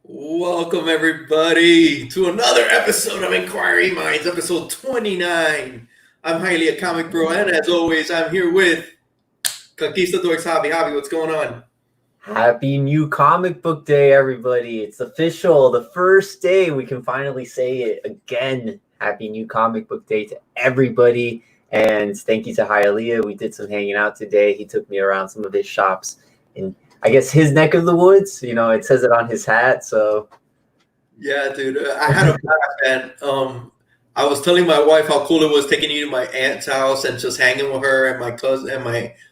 Welcome, everybody, to another episode of Inquiring Minds, episode 29. I'm Hialeah Comic, bro, and as always, I'm here with Conquistadork Javi. Javi, what's going on? Happy new comic book day, everybody. It's official. The first day we can finally say it again. Happy new comic book day to everybody. And thank you to Hialeah. We did some hanging out today. He took me around some of his shops in, I guess, his neck of the woods. You know, it says it on his hat. So, yeah, dude, I had a blast, man. I was telling my wife how cool it was taking you to my aunt's house and just hanging with her and my cousin and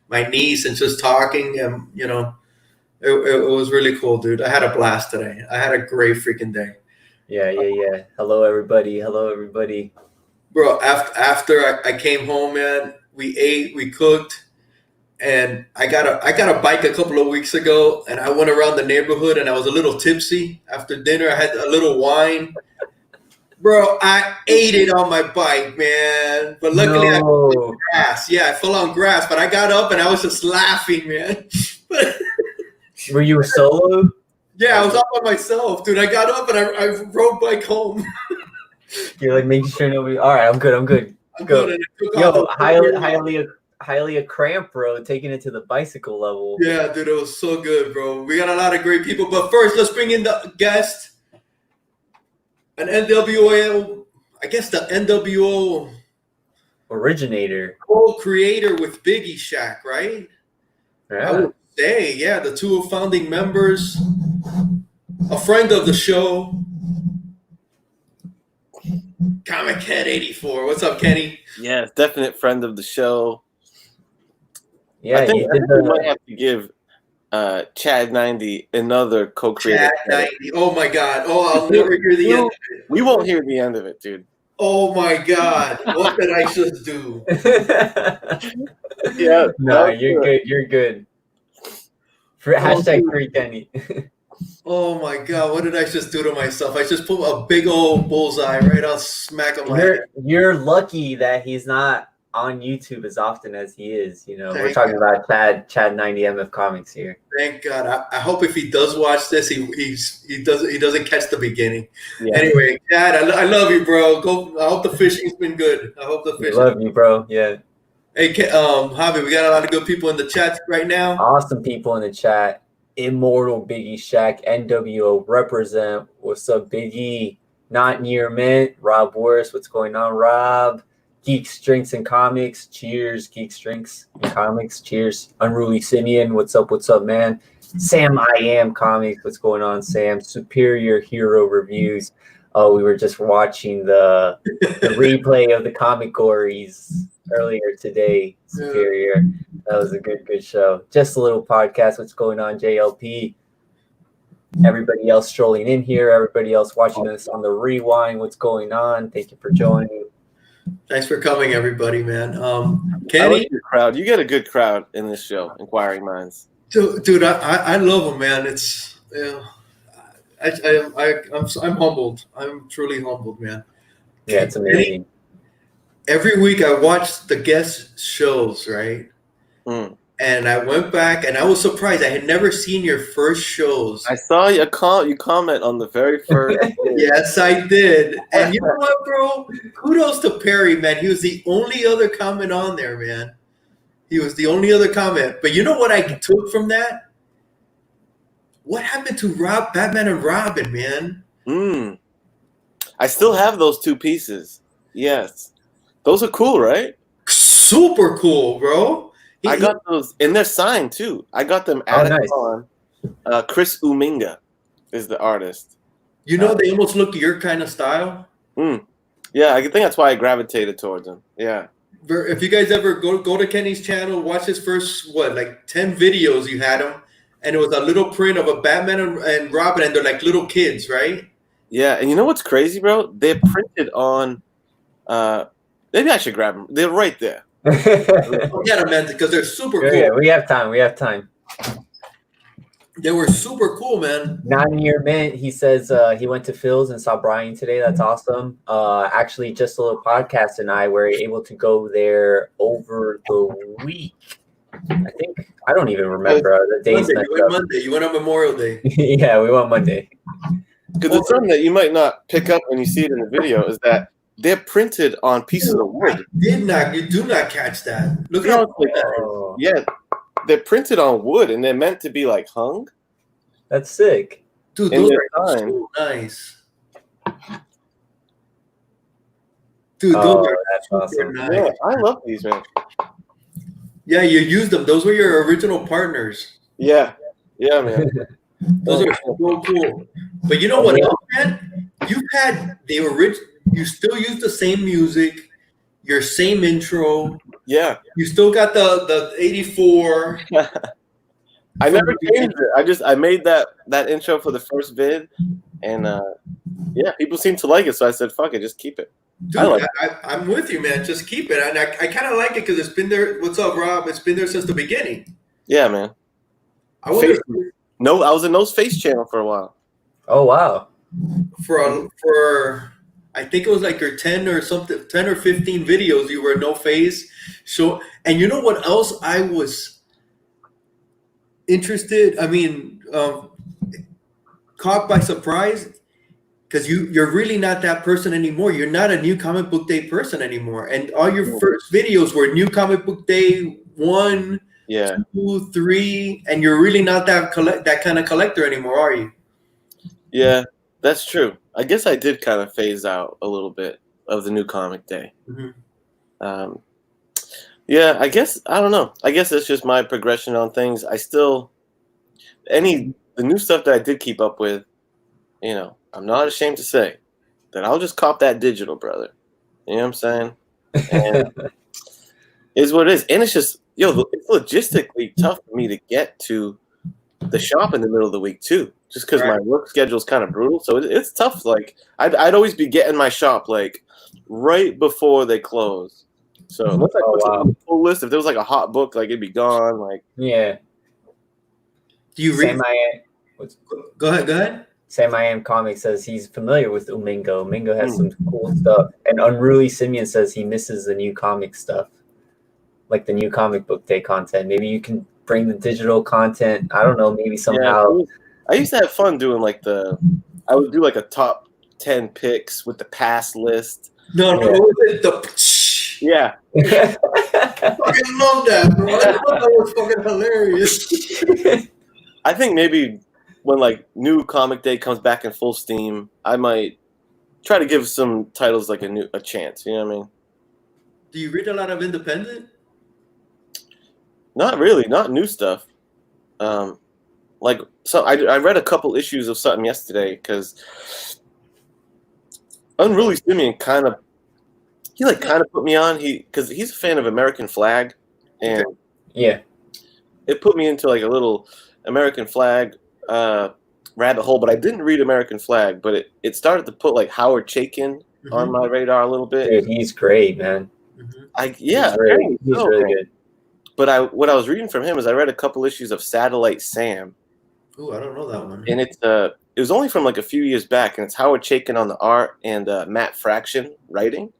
my niece and just talking. And, you know, it was really cool, dude. I had a blast today. I had a great freaking day. Yeah. Hello, everybody. Bro, after I came home, man, we ate, we cooked, and I got a bike a couple of weeks ago, and I went around the neighborhood, and I was a little tipsy after dinner. I had a little wine. Bro, I ate it on my bike, man. But luckily I fell on grass. Yeah, I fell on grass, but I got up and I was just laughing, man. Were you solo? Yeah, I was all by myself, dude. I got up and I rode bike home. You're like making sure nobody. All right, I'm good. I'm Go. good. Yo, Hialeah cramp, bro, taking it to the bicycle level. Yeah, dude, it was so good, bro. We got a lot of great people. But first, let's bring in the guest. An NWO, I guess the NWO originator, co-creator with Biggie Shack, right? Yeah. I would say, yeah, the two founding members, a friend of the show, ComicHead84. What's up, Kenny? Yeah, definite friend of the show. Yeah, I think we might have to give Chad90 another co-creator. Chad90. Oh my God. Oh, I'll never hear the end of it. We won't hear the end of it, dude. Oh my God. What did I just do? Yeah. No, you're good. Hashtag free Kenny. Oh my God, what did I just do to myself? I just put a big old bullseye right on smack of my head. You're lucky that he's not on YouTube as often as he is. You know, we're talking about Chad90 MF Comics here. Thank God. I hope if he does watch this, he doesn't catch the beginning. Yeah. Anyway, Chad, I love you, bro. I hope the fishing's been good. I hope the fishing. Love you, bro. Yeah. Hey, Javi, we got a lot of good people in the chat right now. Awesome people in the chat. Immortal Biggie Shack, NWO represent. What's up, Biggie? Not near mint. Rob Worst, what's going on, Rob? Geeks, Drinks, and Comics. Cheers, Geeks, Drinks, and Comics. Cheers. Unruly Simeon, what's up, man? Sam I Am Comics, what's going on, Sam? Superior Hero Reviews. Oh, we were just watching the replay of the Comic Gories earlier today. Superior. That was a good show. Just a little podcast. What's going on, JLP? Everybody else strolling in here. Everybody else watching us on the rewind. What's going on? Thank you for joining. Thanks for coming, everybody, man. Kenny, I like your crowd. You get a good crowd in this show, Inquiring Minds. Dude, I love them, man. It's I'm humbled. I'm truly humbled, man. Yeah, it's amazing. Every week I watch the guest shows, right? And I went back and I was surprised. I had never seen your first shows. I saw you comment on the very first. Yes, I did. And you know what, bro? Kudos to Perry, man. He was the only other comment on there, man. He was the only other comment. But you know what I took from that? What happened to Batman and Robin, man? I still have those two pieces. Yes. Those are cool, right? Super cool, bro. I got those, and they're signed too. I got them added on. Chris Uminga is the artist. You know, they almost look your kind of style. Yeah, I think that's why I gravitated towards them. Yeah. If you guys ever go to Kenny's channel, watch his first 10 videos you had him, and it was a little print of a Batman and Robin, and they're like little kids, right? Yeah, and you know what's crazy, bro? They're printed on. Maybe I should grab them. They're right there. Yeah, man, because they're super cool. Yeah, we have time. They were super cool, man. 9 year mint. He says he went to Phil's and saw Brian today. That's awesome. Actually, just a little podcast and I were able to go there over the week. I don't even remember the days. You went Monday. You went on Memorial Day. Yeah, we went Monday. Because it's something that you might not pick up when you see it in the video is that they're printed on pieces of wood. You do not catch that. Look how yeah, they're printed on wood and they're meant to be like hung. That's sick. Dude, those are so nice. Dude, those are that's awesome. nice. Yeah, I love these, man. Yeah, you used them. Those were your original partners. Yeah, man. Those are so cool. But you know what else, man? You had the original. You still use the same music, your same intro. Yeah. You still got the 84. I never changed it. I made that intro for the first vid, and yeah, people seem to like it. So I said, "Fuck it, just keep it." Dude, I'm with you, man. Just keep it, and I kind of like it because it's been there. What's up, Rob? It's been there since the beginning. Yeah, man. I was in No's Face channel for a while. Oh wow! For I think it was like your 10 or 15 videos. You were No Face. So, and you know what else I was interested? I mean, caught by surprise. Because you're really not that person anymore. You're not a New Comic Book Day person anymore. And all your first videos were New Comic Book Day 1, 2, 3, and you're really not that kind of collector anymore, are you? Yeah, that's true. I guess I did kind of phase out a little bit of the New Comic Day. Mm-hmm. Yeah, I don't know. I guess it's just my progression on things. I still the new stuff that I did keep up with, you know, I'm not ashamed to say that I'll just cop that digital, brother. You know what I'm saying? And is what it is. And it's just, it's logistically tough for me to get to the shop in the middle of the week too, just because my work schedule is kind of brutal. So it's tough. Like I'd always be getting my shop like right before they close. So unless I put on the full list, if there was like a hot book, like it'd be gone. Like yeah. Do you read? Go ahead. Sam I Am Comic says he's familiar with Umingo. Umingo has some cool stuff. And Unruly Simeon says he misses the new comic stuff, like the New Comic Book Day content. Maybe you can bring the digital content. I don't know, maybe somehow. Yeah, I used to have fun doing like I would do like a top 10 picks with the pass list. Yeah. I fucking love that, bro. I thought that was fucking hilarious. I think maybe when like New Comic Day comes back in full steam, I might try to give some titles like a chance. You know what I mean? Do you read a lot of independent? Not really, not new stuff. I read a couple issues of something yesterday because Unruly Simeon kind of put me on. Because he's a fan of American Flag, and it put me into like a little American Flag rabbit hole. But I didn't read American Flag, but it started to put like Howard Chaykin on my radar a little bit. Dude, he's great, man. He's really good. But what I was reading from him is I read a couple issues of Satellite Sam. Ooh, I don't know that one. And it was only from like a few years back, and it's Howard Chaykin on the art and Matt Fraction writing.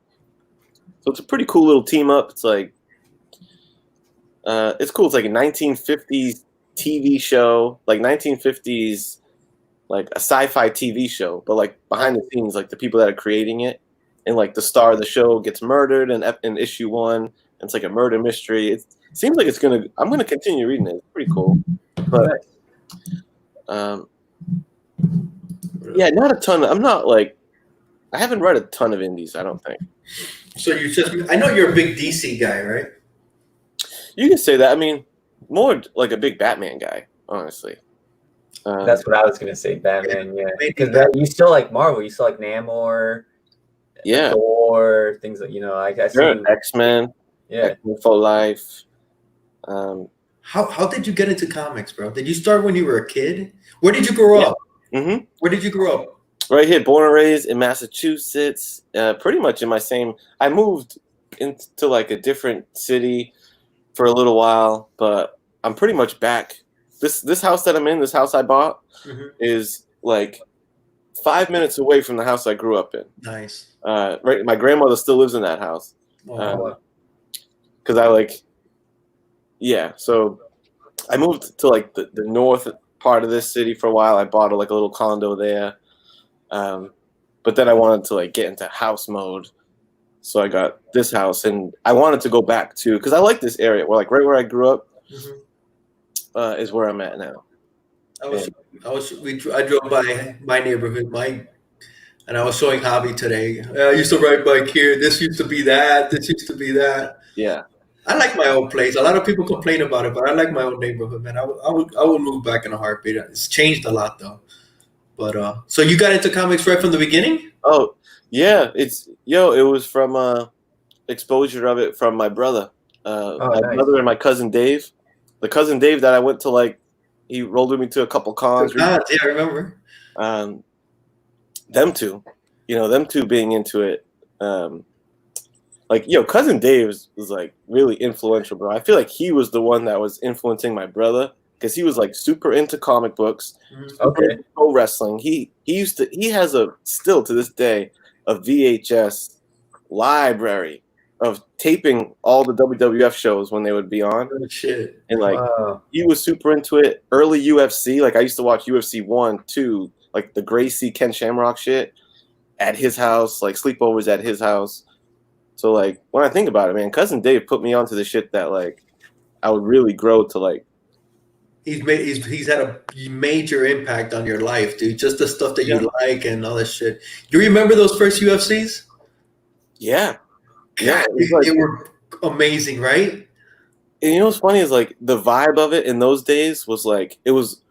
So it's a pretty cool little team up. It's like it's cool. It's like a 1950s TV show, like 1950s, like a sci-fi TV show, but like behind the scenes, like the people that are creating it, and like the star of the show gets murdered in issue 1. And it's like a murder mystery. It seems like I'm gonna continue reading it. It's pretty cool, but yeah, not a ton. I haven't read a ton of indies. I don't think. So I know you're a big DC guy, right? You can say that. I mean, more like a big Batman guy, honestly. That's what I was gonna say, Batman. Yeah, because you still like Marvel. You still like Namor, Thor, things like X-Men. Yeah, X-Men for life. How did you get into comics, bro? Did you start when you were a kid? Where did you grow up? Mm-hmm. Where did you grow up? Right here, born and raised in Massachusetts. Pretty much in my same. I moved into like a different city for a little while, but I'm pretty much back. This house that I'm in, this house I bought, is like 5 minutes away from the house I grew up in. Nice. Right, my grandmother still lives in that house. Because so I moved to like the north part of this city for a while. I bought like a little condo there. But then I wanted to like get into house mode, so I got this house, and I wanted to go back to because I like this area. Where like right where I grew up is where I'm at now. I drove by my neighborhood, and I was showing Javi today. I used to ride bike here. This used to be that. This used to be that. Yeah. I like my old place. A lot of people complain about it, but I like my old neighborhood, man. I would move back in a heartbeat. It's changed a lot though. But so you got into comics right from the beginning? Oh yeah, it was from exposure of it from my brother, my nice. brother and my cousin Dave. The cousin Dave that I went to he rolled with me to a couple cons. Yeah, I remember. Them two being into it. Cousin Dave was like really influential, bro. I feel like he was the one that was influencing my brother because he was like super into comic books, into pro wrestling. He has still to this day a VHS library of taping all the WWF shows when they would be on. Oh, shit. And he was super into it. Early UFC, like I used to watch UFC 1, 2, like the Gracie Ken Shamrock shit at his house, like sleepovers at his house. So like when I think about it, man, cousin Dave put me onto the shit that like I would really grow to like. He's had a major impact on your life, dude. Just the stuff that you like and all this shit. You remember those first UFCs? Yeah. God, they were amazing, right? And you know what's funny is like the vibe of it in those days was like it was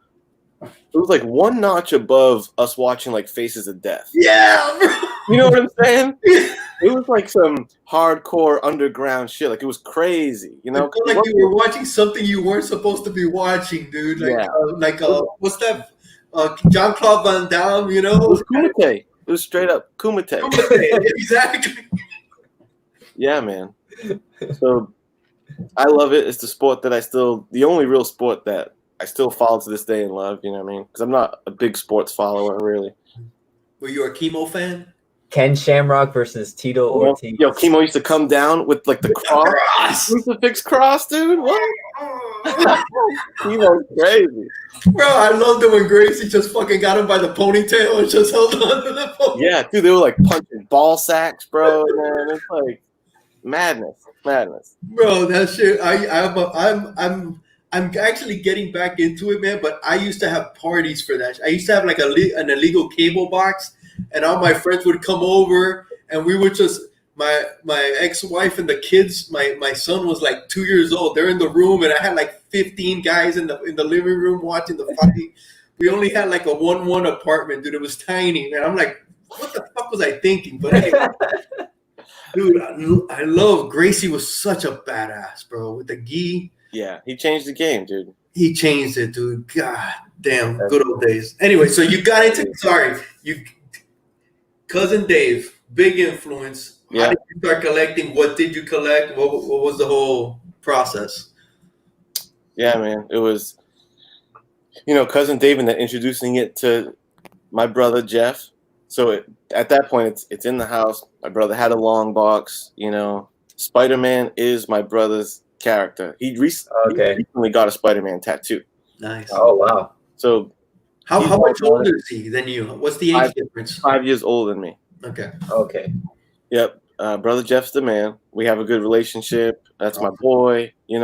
like one notch above us watching like Faces of Death. Yeah, bro. You know what I'm saying? It was like some hardcore underground shit. Like it was crazy, you know? I feel like you were watching something you weren't supposed to be watching, dude. Like, what's that? Jean-Claude Van Damme, you know? It was Kumite. It was straight up Kumite. Exactly. Yeah, man. So I love it. It's the sport that the only real sport that I still follow to this day and love, you know what I mean? Because I'm not a big sports follower, really. Were you a Chemo fan? Ken Shamrock versus Tito Ortiz. Yo, Chemo used to come down with like the cross. Crucifix cross, dude. What? Chemo's crazy. Bro, I loved it when Gracie just fucking got him by the ponytail and just held on to the ponytail. Yeah, dude, they were like punching ball sacks, bro. Man, it's like madness. Bro, that shit. I'm actually getting back into it, man. But I used to have parties for that. I used to have like an illegal cable box, and all my friends would come over, and we would just my ex-wife and the kids. My son was like 2 years old. They're in the room, and I had like 15 guys in the living room watching the fight. We only had like a 1-1 apartment, dude. It was tiny, man. I'm like, what the fuck was I thinking? But anyway. Dude, I love Gracie. Was such a badass, bro. With the gi. Yeah, he changed the game, dude. He changed it, dude. God damn, good old days. Anyway, so you got into cousin Dave, big influence. Yeah. How did you start collecting? What did you collect? What was the whole process? Yeah, man, it was, cousin Dave and then introducing it to my brother Jeff. So at that point, it's in the house. My brother had a long box. Spider-Man is my brother's character. He recently got a Spider-Man tattoo. Nice. Oh wow. So how much older is he than you? What's the age difference? 5 years older than me. Okay. Yep. Brother Jeff's the man. We have a good relationship. That's my boy. He's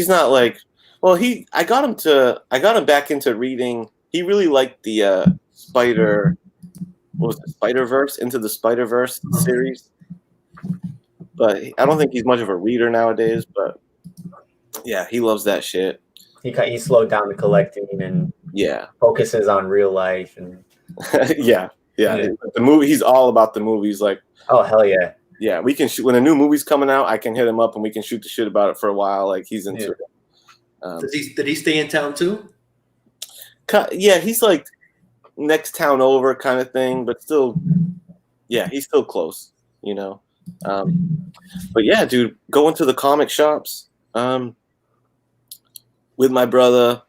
not like. Well, I got him back into reading. He really liked the Spider-Verse, Into the Spider-Verse series. But I don't think he's much of a reader nowadays. But yeah, he loves that shit. He slowed down the collecting and focuses on real life and yeah. The movie. He's all about the movies. Like, oh hell yeah. Yeah, we can shoot when a new movie's coming out. I can hit him up and we can shoot the shit about it for a while. Like he's into it. Did he stay in town too? Yeah, he's like next town over kind of thing, but still, he's still close, But yeah, dude, going to the comic shops with my brother,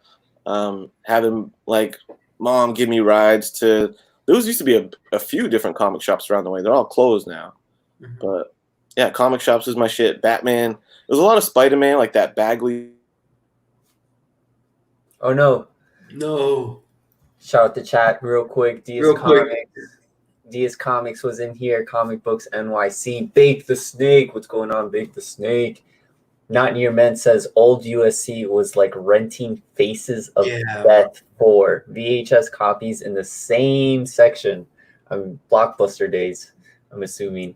having like mom give me rides to. There used to be a few different comic shops around the way. They're all closed now, but yeah, comic shops is my shit. Batman. There's a lot of Spider-Man, like that Bagley. Oh no. Shout out the chat real quick. Real quick. Diaz Comics was in here. Comic Books NYC. Bake the Snake. What's going on, Bake the Snake? Not Near Men says old USC was like renting Faces of Death for VHS copies in the same section. Blockbuster days, I'm assuming.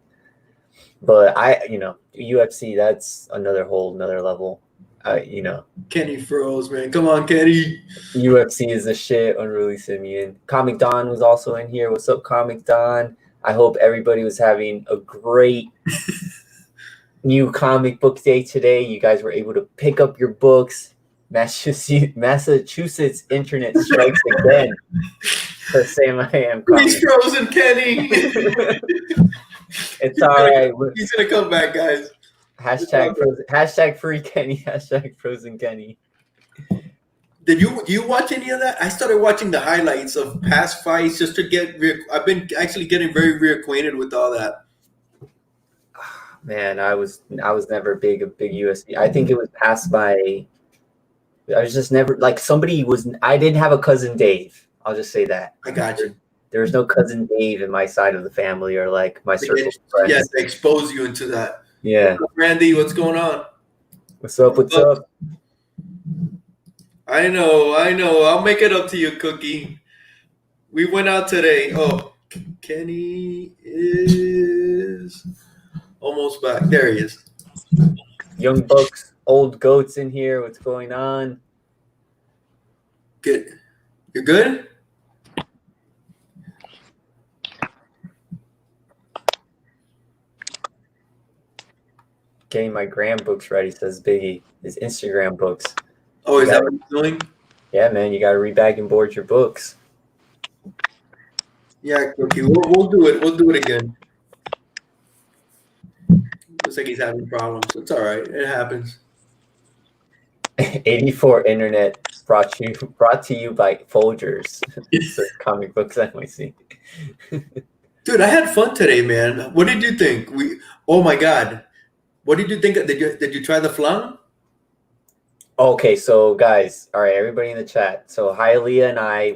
But UFC, that's another level. Kenny froze, man. Come on, Kenny. UFC is the shit. Unruly Simeon. Comic Don was also in here. What's up, Comic Don? I hope everybody was having a great new comic book day today. You guys were able to pick up your books. Massachusetts internet strikes again. For Sam I Am. He's frozen, Kenny. It's all right. He's gonna come back, guys. Hashtag free Kenny. Hashtag frozen Kenny. Do you watch any of that? I started watching the highlights of past fights just to get. I've been actually getting very reacquainted with all that. Man, I was never a big UFC. I think it was past my. I was just never like somebody was. I didn't have a cousin Dave. I'll just say that. I got you. There was no cousin Dave in my side of the family or like my circle of friends. Yeah, they expose you into that. Yeah. Randy, what's going on? What's up? I know. I'll make it up to you, Cookie. We went out today. Oh, Kenny is almost back. There he is. Young Bucks, old goats in here. What's going on? Good. You're good? Getting my gram books ready, says Biggie. His Instagram books. Oh, is that what you're doing? Yeah, man, you got to rebag and board your books. Yeah, Cookie. We'll do it. We'll do it again. Looks like he's having problems. It's all right. It happens. 84 Internet brought to you by Folgers. Comic Books NYC. Dude, I had fun today, man. What did you think? Oh my God. What did you think? Did you try the flan? Okay, so guys, all right, everybody in the chat. So Hialeah and I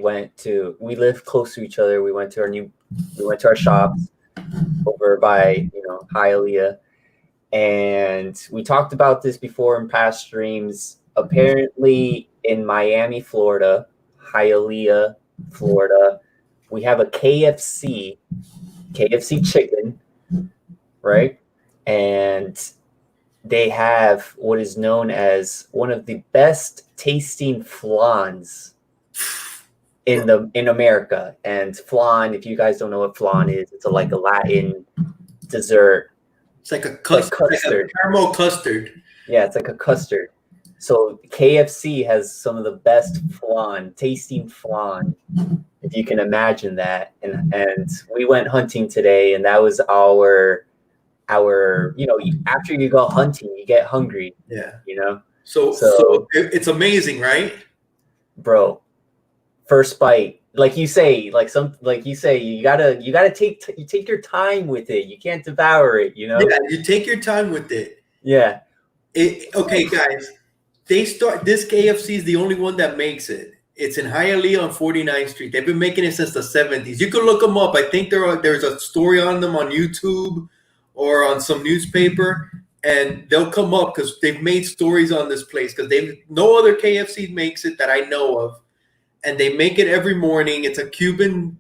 we live close to each other. We went to our shops over by, Hialeah. And we talked about this before in past streams. Apparently in Miami, Florida, Hialeah, Florida, we have a KFC chicken, right? And they have what is known as one of the best tasting flans in America. And flan, if you guys don't know what flan is, it's like a Latin dessert. It's like a custard. Like a caramel custard. Yeah, it's like a custard. So KFC has some of the best tasting flan, if you can imagine that. And we went hunting today, and that was our after you go hunting, you get hungry. Yeah. So it's amazing, right? Bro, first bite, you gotta take your time with it. You can't devour it, Yeah, you take your time with it. Yeah. Okay, guys. This KFC is the only one that makes it. It's in Hialeah on 49th Street. They've been making it since the 70s. You can look them up. I think there's a story on them on YouTube or on some newspaper, and they'll come up because they've made stories on this place because no other KFC makes it that I know of, and they make it every morning. It's a Cuban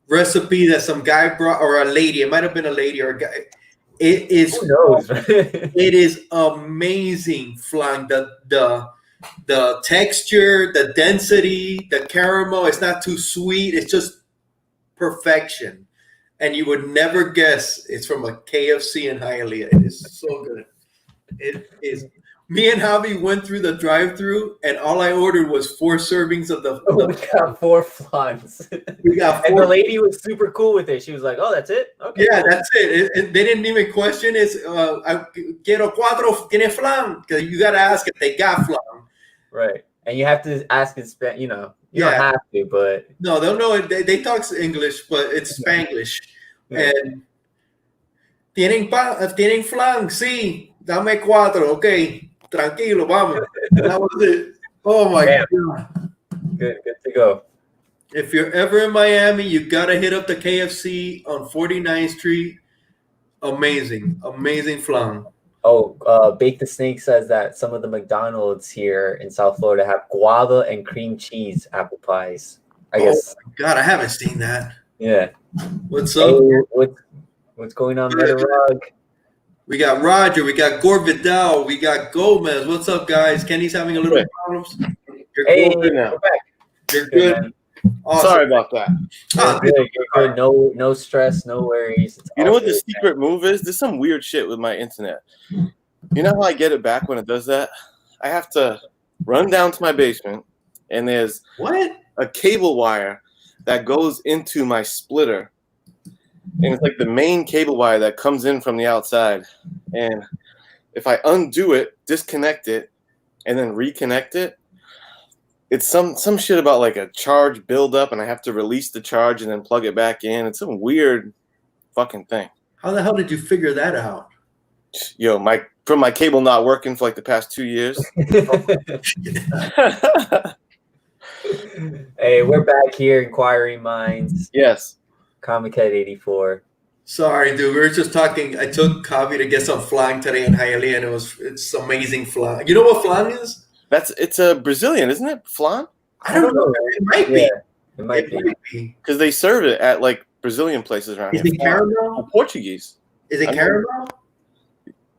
recipe that some guy brought, or a lady. It might have been a lady or a guy. It is. Who knows? It is amazing flan. The texture, the density, the caramel. It's not too sweet. It's just perfection. And you would never guess it's from a KFC in Hialeah. It is so good. It is. Me and Javi went through the drive-thru, and all I ordered was 4 servings of the. We got 4 flans. We got 4. And the lady was super cool with it. She was like, "Oh, that's it? Okay." Yeah, that's it. They didn't even question it. Quiero 4 tiene flan. Because you got to ask if they got flan. Right. And you have to ask in Spanish, you don't have to, but. No, they'll know it. They talk English, but it's Spanglish. Yeah. And tienen flan, sí. Dame 4, okay. Tranquilo, vamos. That was it. Oh my God. Good to go. If you're ever in Miami, you gotta hit up the KFC on 49th Street. Amazing flan. Oh, Bake the Snake says that some of the McDonald's here in South Florida have guava and cream cheese apple pies. I guess. Oh my God, I haven't seen that. Yeah. What's Hey, up? what's going on, Metarog? We got Roger, we got Gore Vidal, we got Gomez. What's up, guys? Kenny's having a little problems. Hey, good now. we're back. You're good. Awesome. Sorry about that. You're good. You're good. No stress, no worries. You know what the secret move is? There's some weird shit with my internet. You know how I get it back when it does that? I have to run down to my basement, and there's a cable wire that goes into my splitter. And it's like the main cable wire that comes in from the outside. And if I undo it, disconnect it, and then reconnect it, it's some shit about like a charge buildup, and I have to release the charge and then plug it back in. It's some weird fucking thing. How the hell did you figure that out? Yo, from my cable not working for like the past 2 years. Hey, we're back here, Inquiring Minds. Yes. ComicHead84. Sorry, dude. We were just talking. I took Javi to get some flan today in Hialeah, and it's amazing flan. You know what flan is? It's a Brazilian, isn't it? Flan? I don't know. It might be. It might be. Because they serve it at like Brazilian places around here. Is it caramel? Or Portuguese. Is it caramel?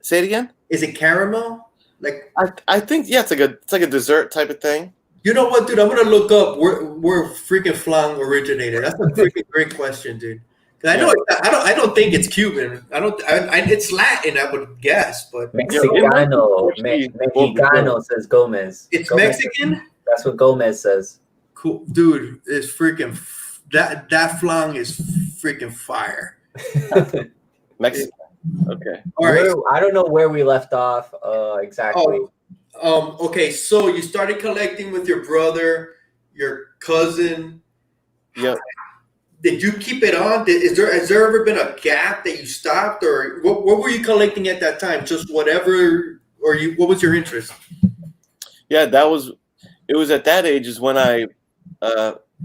Say it again. Is it caramel? Like I think it's like a dessert type of thing. You know what, dude? I'm gonna look up where freaking flan originated. That's a freaking great question, dude. I know I don't think it's Cuban. It's Latin, I would guess, but Mexicano says Gomez. It's Gomez Mexican. That's what Gomez says. Cool, dude. It's freaking that flan is freaking fire. Mexican. Okay. All right. I don't know where we left off exactly. Okay, so you started collecting with your brother, your cousin. Yep. Did you keep it on? Has there ever been a gap that you stopped, or what were you collecting at that time? Just whatever, or what was your interest? Yeah, it was at that age is when I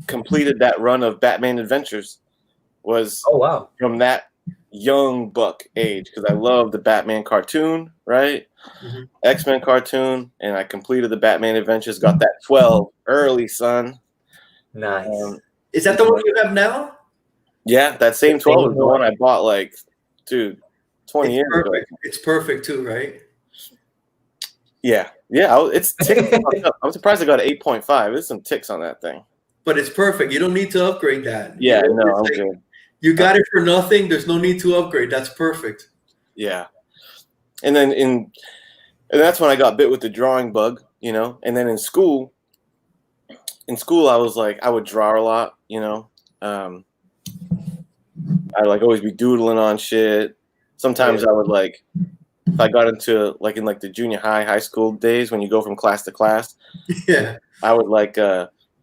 completed that run of Batman Adventures. Oh wow. From that young buck age, because I love the Batman cartoon, right? Mm-hmm. X-Men cartoon, and I completed the Batman Adventures, got that 12 early, son. Nice. Is that the one you have now? Yeah, that same 12 is the one I bought, like, dude, 20 years ago. It's perfect too, right? Yeah. It's ticks. I'm surprised I got an 8.5. There's some ticks on that thing. But it's perfect. You don't need to upgrade that. Yeah, no, I'm good. You got it for nothing. There's no need to upgrade. That's perfect. Yeah. And then and that's when I got bit with the drawing bug, you know. And then in school I was like, I would draw a lot, you know. I'd like always be doodling on shit. Sometimes I would like, if I got into like in like the junior high school days when you go from class to class, yeah, I would like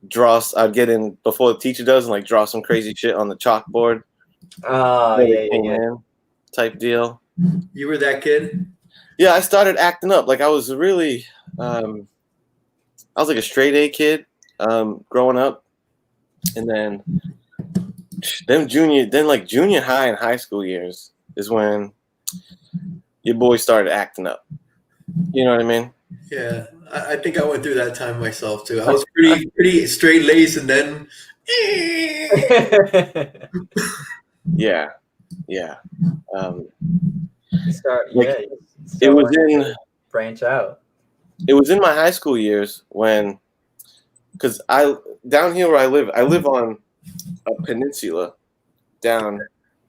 draw. I'd get in before the teacher does and like draw some crazy shit on the chalkboard. Yeah. Type deal. You were that kid? Yeah, I started acting up. Like I was really, I was like a straight A kid growing up, and then junior high and high school years is when your boy started acting up. You know what I mean? Yeah, I think I went through that time myself too. I was pretty straight laced, and then yeah. It was in branch out. It was in my high school years when, because down here where I live on a peninsula down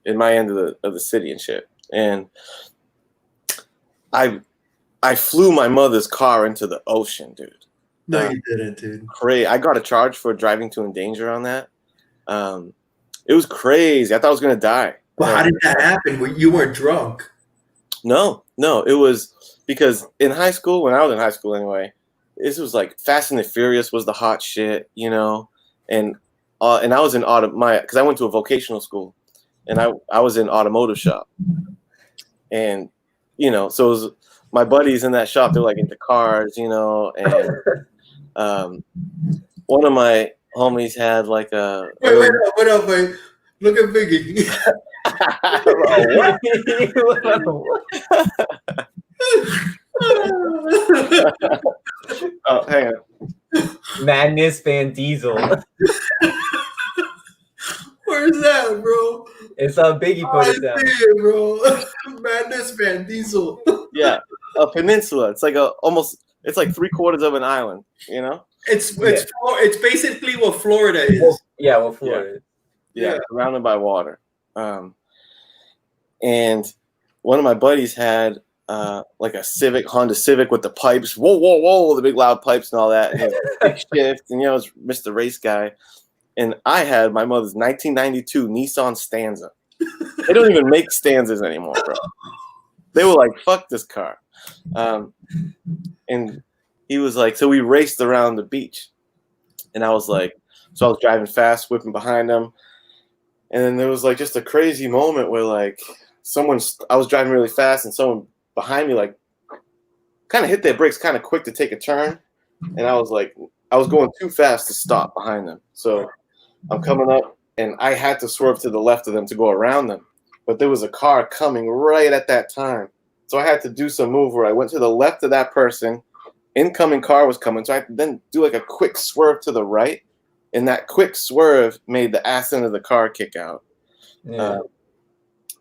in my end of the city and shit, and I flew my mother's car into the ocean, dude. No, you didn't, dude. Crazy. I got a charge for driving to endanger on that. It was crazy. I thought I was gonna die. Well, how did that happen? You weren't drunk. No. It was because in high school, when I was in high school anyway, this was like Fast and the Furious was the hot shit, you know, and I was in because I went to a vocational school, and I was in automotive shop, and you know, so it was my buddies in that shop. They're like into cars, you know, and one of my homies had like a. Wait up, wait. Look at Biggie. Oh, hang on. Madness Van Diesel. Where's that, bro? It's Biggie put it down. I see it, bro. Madness Van Diesel. Yeah, a peninsula. It's like it's like 3/4 of an island. You know. It's basically what Florida is. Yeah, what Florida is. Yeah, surrounded by water. And one of my buddies had like a Honda Civic with the pipes, whoa, the big loud pipes and all that, and big shift, and it's Mr. Race Guy. And I had my mother's 1992 Nissan Stanza. They don't even make Stanzas anymore, bro. They were like, fuck this car. And he was like, so we raced around the beach. And I was like, so I was driving fast, whipping behind him. And then there was like just a crazy moment where like I was driving really fast and someone behind me like kind of hit their brakes kind of quick to take a turn. And I was going too fast to stop behind them. So I'm coming up and I had to swerve to the left of them to go around them. But there was a car coming right at that time. So I had to do some move where I went to the left of that person. Incoming car was coming. So I had to then do like a quick swerve to the right. And that quick swerve made the ass end of the car kick out. Yeah.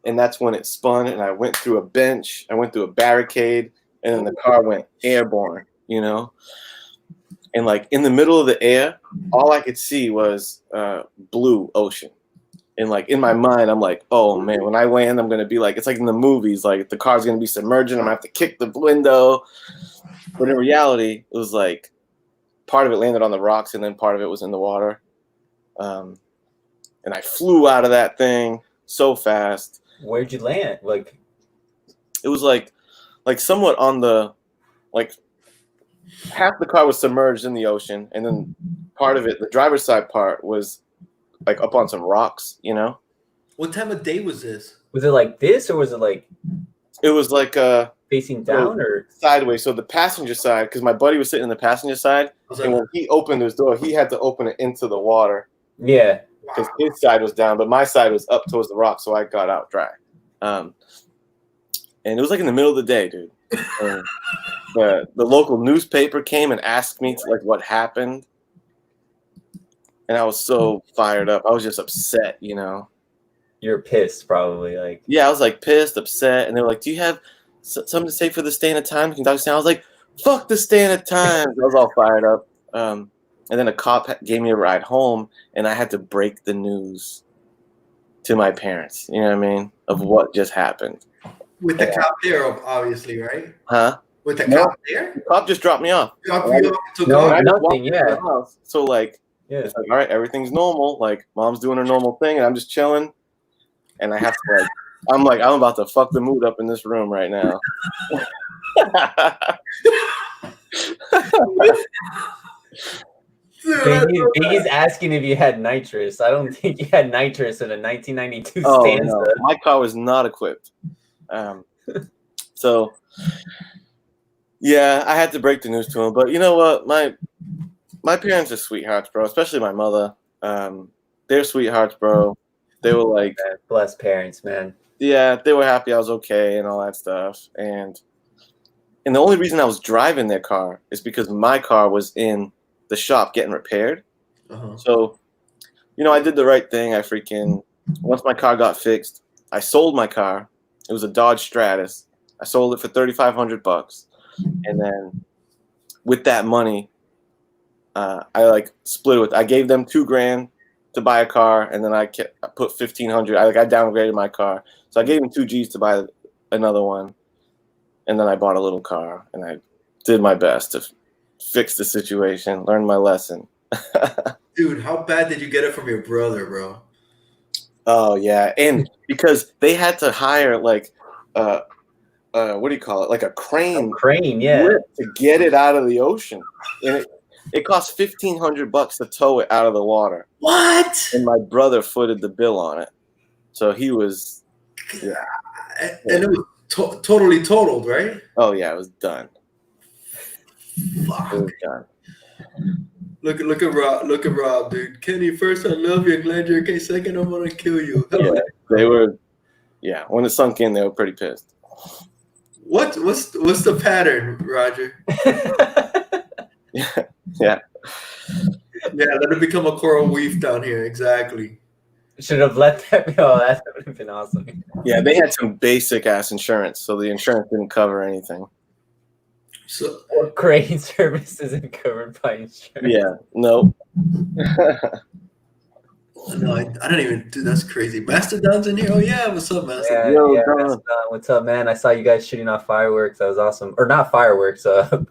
And that's when it spun, and I went through a bench. I went through a barricade, and then the car went airborne, And, like, in the middle of the air, all I could see was blue ocean. And, like, in my mind, I'm like, oh, man, when I land, I'm going to be like, it's like in the movies, like, the car's going to be submerging. I'm going to have to kick the window. But in reality, it was like, part of it landed on the rocks, and then part of it was in the water. And I flew out of that thing so fast. Where'd you land? Like, it was like somewhat on the, like, half the car was submerged in the ocean, and then part of it, the driver's side part, was like up on some rocks. What time of day was this? Was it like this, or was it like? It was like facing down or sideways. So the passenger side, because my buddy was sitting in the passenger side, and when he opened his door, he had to open it into the water. Yeah. Because his side was down, but my side was up towards the rock, so I got out dry. And it was like in the middle of the day, dude. And the local newspaper came and asked me what happened, and I was so fired up. I was just upset, You're pissed, probably. Like, yeah, I was like pissed, upset, and they were like, "Do you have something to say for the Stand of Time? Can you talk to?" I was like, "Fuck the Stand of Time!" I was all fired up. And then a cop gave me a ride home, and I had to break the news to my parents, you know what I mean, of what just happened. With the cop there, obviously, right? Huh? With the cop there? The cop just dropped me off. Nothing, yeah. So, like, it's like, all right, everything's normal. Like, mom's doing her normal thing, and I'm just chilling. And I have to, I'm about to fuck the mood up in this room right now. Biggie's asking if you had nitrous. I don't think you had nitrous in a 1992 Stanza. No. My car was not equipped. So, yeah, I had to break the news to him. But you know what? My parents are sweethearts, bro. Especially my mother. They're sweethearts, bro. They were like, blessed parents, man. Yeah, they were happy I was okay and all that stuff. And the only reason I was driving their car is because my car was in the shop getting repaired. So, I did the right thing. Once my car got fixed, I sold my car. It was a Dodge Stratus. I sold it for $3,500. And then with that money, I split it I gave them $2,000 to buy a car, and then I put $1,500. I downgraded my car. So I gave them $2,000 to buy another one. And then I bought a little car, and I did my best to fix the situation, learn my lesson. Dude, how bad did you get it from your brother, bro? Oh, yeah. And because they had to hire, what do you call it? Like a crane. Yeah. To get it out of the ocean. And it cost $1,500 to tow it out of the water. What? And my brother footed the bill on it. So he was... Yeah. And it was totally totaled, right? Oh, yeah. It was done. Fuck. It was done. Look at Rob. Look at Rob, dude. Kenny, first I love you. Glad you're okay. Second, I'm gonna kill you. Yeah, they were. Yeah, when it sunk in, they were pretty pissed. What's the pattern, Roger? Yeah. Yeah, let it become a coral reef down here. Exactly. Should have let that be. Oh, that would have been awesome. Yeah, they had some basic ass insurance, so the insurance didn't cover anything. So Or crane service isn't covered by insurance. Yeah, no. no, I don't even. Dude, that's crazy. Mastodon's in here. Oh yeah, what's up, Mastodon? Yeah, what's up, man? I saw you guys shooting off fireworks. That was awesome. Or not fireworks,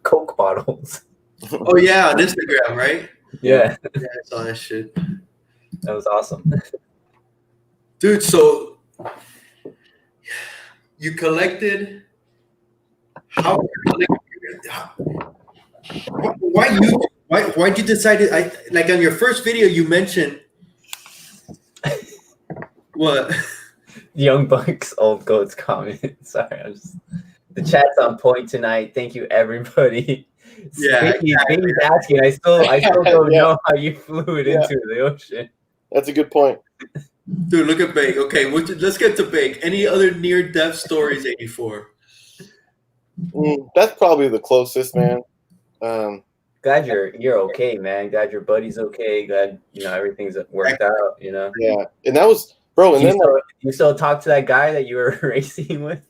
Coke bottles. Oh yeah, on Instagram, right? Yeah, I saw that shit. that was awesome. Dude, so you collected. How? Why'd you decide? Like on your first video, you mentioned what? Young Bucks, Old Goats comment. Sorry, the chat's on point tonight. Thank you, everybody. Yeah, He's asking. I still don't know how you flew it into the ocean. That's a good point. Dude, look at Bake. Okay, let's get to Bake. Any other near-death stories, 84? That's probably the closest, man. Glad you're okay, man. Glad your buddy's okay. Glad everything's worked out. Yeah, and that was, bro. And you still talk to that guy that you were racing with?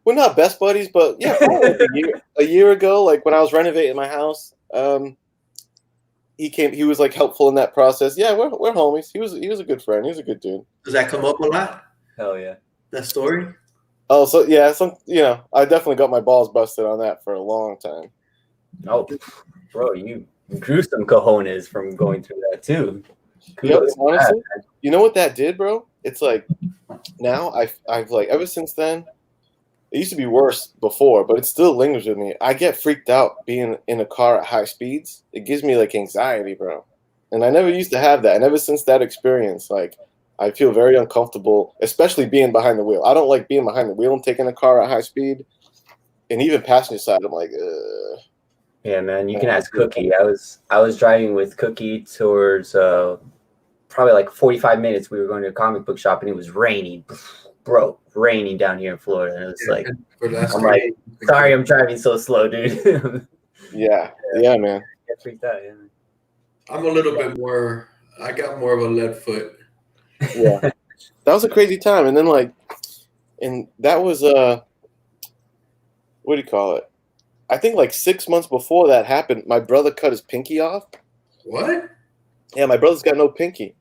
We're not best buddies, but yeah, probably a year ago, like when I was renovating my house, he came. He was like helpful in that process. Yeah, we're homies. He was a good friend. He was a good dude. Does that come up a lot? Hell yeah. That story? Oh, so yeah, I definitely got my balls busted on that for a long time. Oh, bro, you grew some cojones from going through that too. Yep, honestly, you know what that did, bro? It's like now I've like ever since then. It used to be worse before, but it still lingers with me. I get freaked out being in a car at high speeds. It gives me like anxiety, bro. And I never used to have that. And ever since that experience, like I feel very uncomfortable, especially being behind the wheel. I don't like being behind the wheel and taking a car at high speed. And even passenger side, I'm like, ugh. Yeah, man, you can ask Cookie. I was driving with Cookie towards probably like 45 minutes. We were going to a comic book shop and it was raining. Bro, raining down here in Florida. And it was I'm like, sorry, I'm driving so slow, dude. yeah, man. Get freaked out, yeah. I'm a little bit more. I got more of a lead foot. Yeah, that was a crazy time. And then and that was what do you call it? I think like 6 months before that happened, my brother cut his pinky off. What? Yeah, my brother's got no pinky.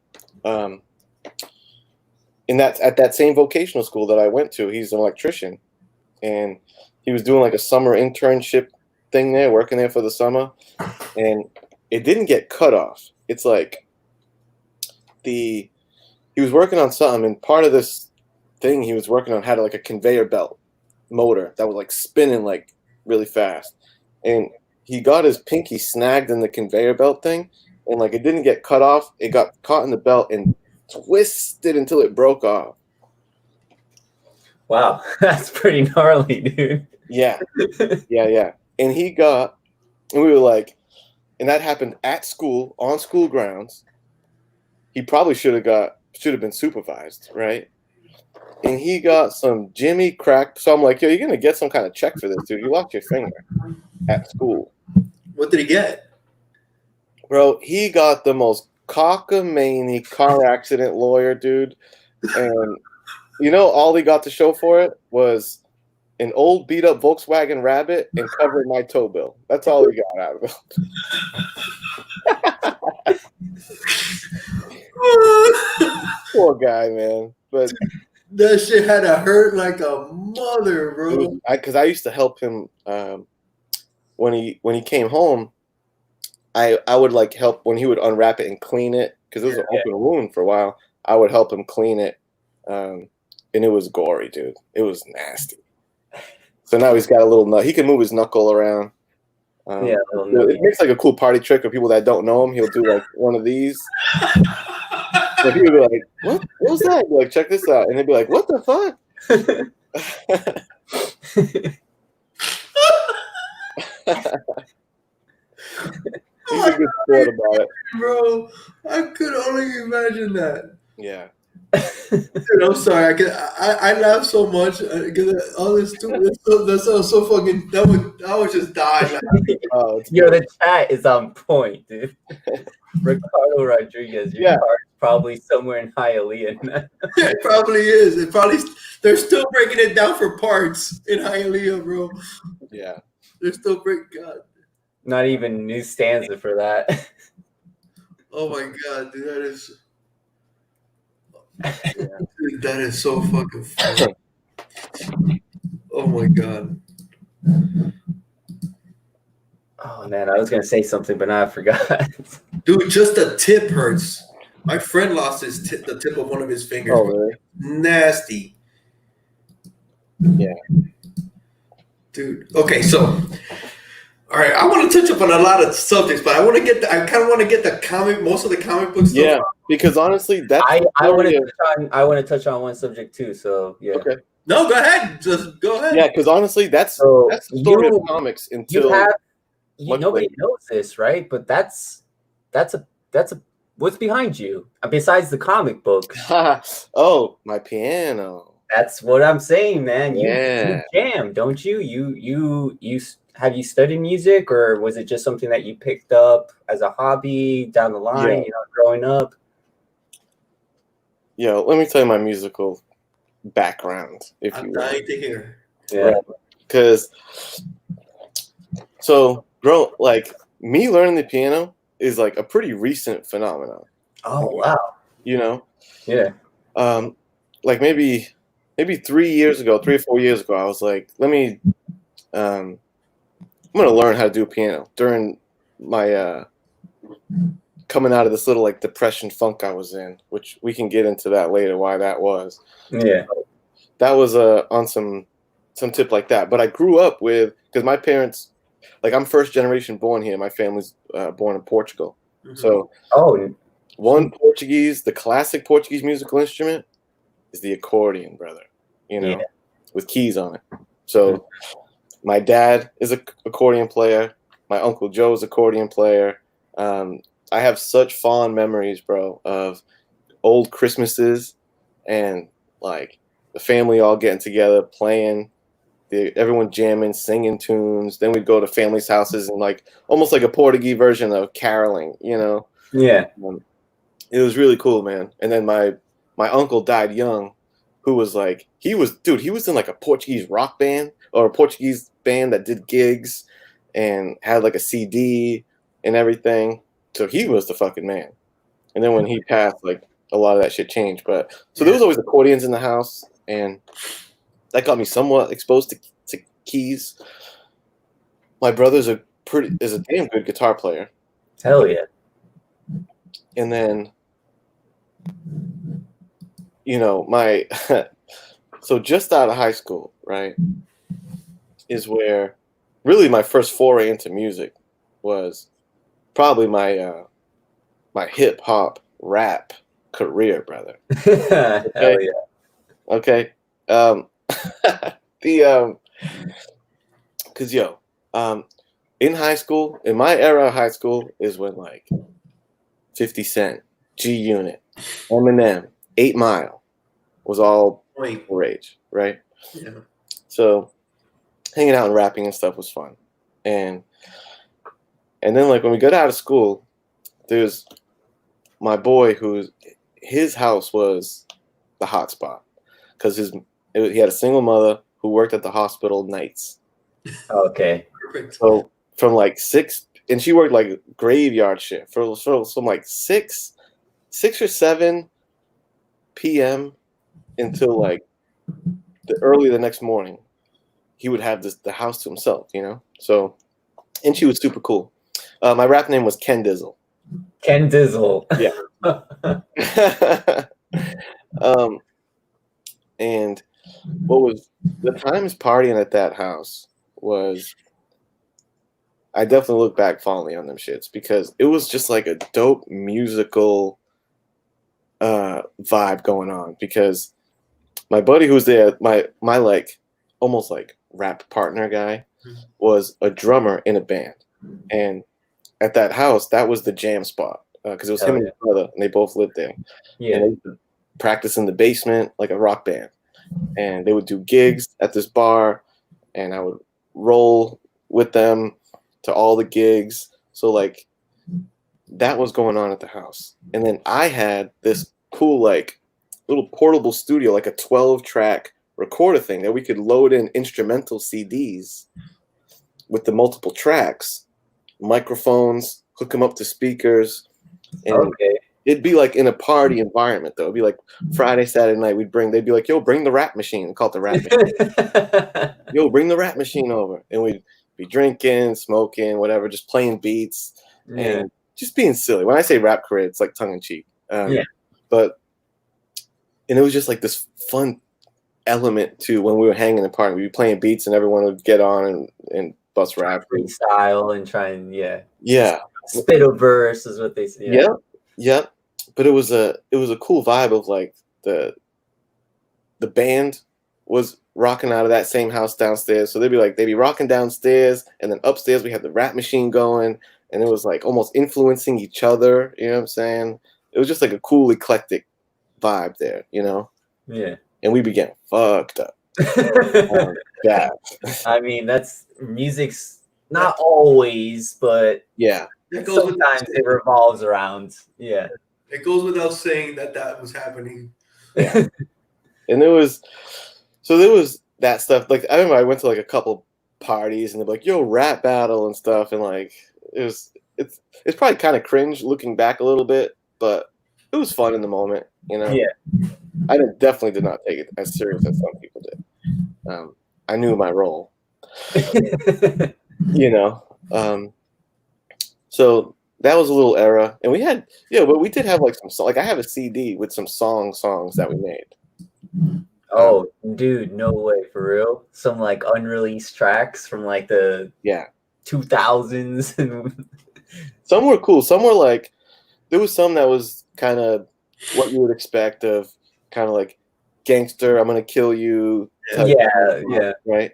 At that same vocational school that I went to, he's an electrician, and he was doing like a summer internship thing there, working there for the summer, and it didn't get cut off. It's like he was working on something, and part of this thing he was working on had like a conveyor belt motor that was like spinning like really fast, and he got his pinky snagged in the conveyor belt thing, and like it didn't get cut off. It got caught in the belt and twisted until it broke off. Wow, that's pretty gnarly, dude. Yeah. And we were like, and that happened at school, on school grounds. He probably should have been supervised, right? And he got some Jimmy crack. So I'm like, yo, you're gonna get some kind of check for this, dude. You lost your finger at school. What did he get? Bro, he got the most cockamamie car accident lawyer, dude. And all he got to show for it was an old beat up Volkswagen Rabbit and covering my tow bill. That's all he got out of it. Poor guy, man. But that shit had to hurt like a mother, bro. Because I used to help him when he came home. I would like help when he would unwrap it and clean it because it was an open wound for a while. I would help him clean it, and it was gory, dude. It was nasty. So now he's got a little nut. He can move his knuckle around. It makes like a cool party trick for people that don't know him. He'll do like one of these. So people be like, "What was that?" Be like, "Check this out," and they'd be like, "What the fuck?" He's a good sport about it. Bro, I could only imagine that. Yeah. Dude, I'm sorry. I laugh so much because all this stupid. That sounds so fucking. I was just dying laughing. Oh, it's Yo, good. the chat is on point, dude. Ricardo Rodriguez, your Yeah. car is probably somewhere in Hialeah now. It probably is. They're still breaking it down for parts in Hialeah, bro. Yeah. They're still breaking. God. Not even new stanza for that. Oh my god, dude, dude, that is so fucking funny. Oh my god. Oh man, I was gonna say something, but now I forgot. Dude, just the tip hurts. My friend lost the tip of one of his fingers. Oh, really? Nasty. Yeah. Dude. Okay, so all right, I want to touch up on a lot of subjects, but I kind of want to get most of the comic book stuff. Yeah, because honestly, that's I want to touch on one subject too. So yeah. okay. No, go ahead. Just go ahead. Yeah, because honestly, that's the story of comics until nobody knows this, right? But that's a what's behind you besides the comic book. Oh, my piano. That's what I'm saying, man. Yeah. You jam, don't you? You have you studied music, or was it just something that you picked up as a hobby down the line? Yeah. Growing up. Yo, let me tell you my musical background, if I'm you will. dying to hear. Yeah. Because me learning the piano is like a pretty recent phenomenon. Oh wow. Yeah. Like maybe 3 or 4 years ago, I was like, I'm gonna learn how to do piano during my coming out of this little like depression funk I was in, which we can get into that later why that was. Yeah. That was on some tip like that. But I grew up with, because my parents, like, I'm first generation born here. My family's born in Portugal. Mm-hmm. So the classic Portuguese musical instrument is the accordion, brother. With keys on it. So my dad is an accordion player. My Uncle Joe's accordion player. I have such fond memories, bro, of old Christmases and like the family all getting together, playing, everyone jamming, singing tunes. Then we'd go to families' houses and like almost like a Portuguese version of caroling, Yeah. It was really cool, man. And then my uncle died young, who was like, he was in like a Portuguese rock band or a Portuguese band that did gigs and had like a CD and everything. So he was the fucking man. And then when he passed, like a lot of that shit changed. But so there was always accordions in the house, and that got me somewhat exposed to keys. My brother's is a damn good guitar player. Hell yeah. And then, so just out of high school, right, is where really my first foray into music was probably my hip hop rap career, brother. Okay? Hell yeah. Okay. Cause in high school, in my era of high school is when like 50 Cent, G Unit, Eminem, 8 Mile was all the rage, right? Yeah. So hanging out and rapping and stuff was fun. And then like when we got out of school, there's my boy his house was the hot spot because he had a single mother who worked at the hospital nights. Okay. Perfect. So from like 6, and she worked like graveyard shift from like 6 or 7 p.m. until like early the next morning. He would have the house to himself, So, and she was super cool. My rap name was Ken Dizzle. Ken Dizzle. Yeah. And what was the times partying at that house was, I definitely look back fondly on them shits because it was just like a dope musical vibe going on. Because my buddy who was there, my like almost like rap partner guy, was a drummer in a band, and at that house, that was the jam spot because it was him and his brother, and they both lived there. Yeah. And they would practice in the basement like a rock band, and they would do gigs at this bar, and I would roll with them to all the gigs. So like that was going on at the house. And then I had this cool like little portable studio, like a 12-track recorder thing that we could load in instrumental CDs with the multiple tracks, microphones, hook them up to speakers, and it'd be like in a party environment though. It'd be like Friday, Saturday night. They'd be like, "Yo, bring the rap machine." We call it the rap machine. Yo, bring the rap machine over, and we'd be drinking, smoking, whatever, just playing beats and just being silly. When I say rap career, it's like tongue in cheek. But and it was just like this fun element to when we were hanging in the party. We'd be playing beats, and everyone would get on and bust rap freestyle and try and spit a verse is what they say. Yeah. But it was a cool vibe of like the band was rocking out of that same house downstairs. So they'd be rocking downstairs, and then upstairs we had the rap machine going, and it was like almost influencing each other. You know what I'm saying? It was just like a cool eclectic vibe there, you know? Yeah. And we began fucked up. Yeah. I mean, that's music's not always, but sometimes it revolves around. Yeah. It goes without saying that was happening. Yeah. And there was that stuff. Like I remember I went to like a couple parties, and they're like, "Yo, rap battle" and stuff, and like it's probably kind of cringe looking back a little bit, but it was fun in the moment, you know. Yeah. I definitely did not take it as serious as some people did. I knew my role, you know. So that was a little era, and we had but we did have like some I have a CD with some songs that we made. Oh, dude, no way, for real? Some like unreleased tracks from like the 2000s, and some were cool. Some were like there was some that was kind of what you would expect of kind of like gangster, I'm gonna kill you. Right.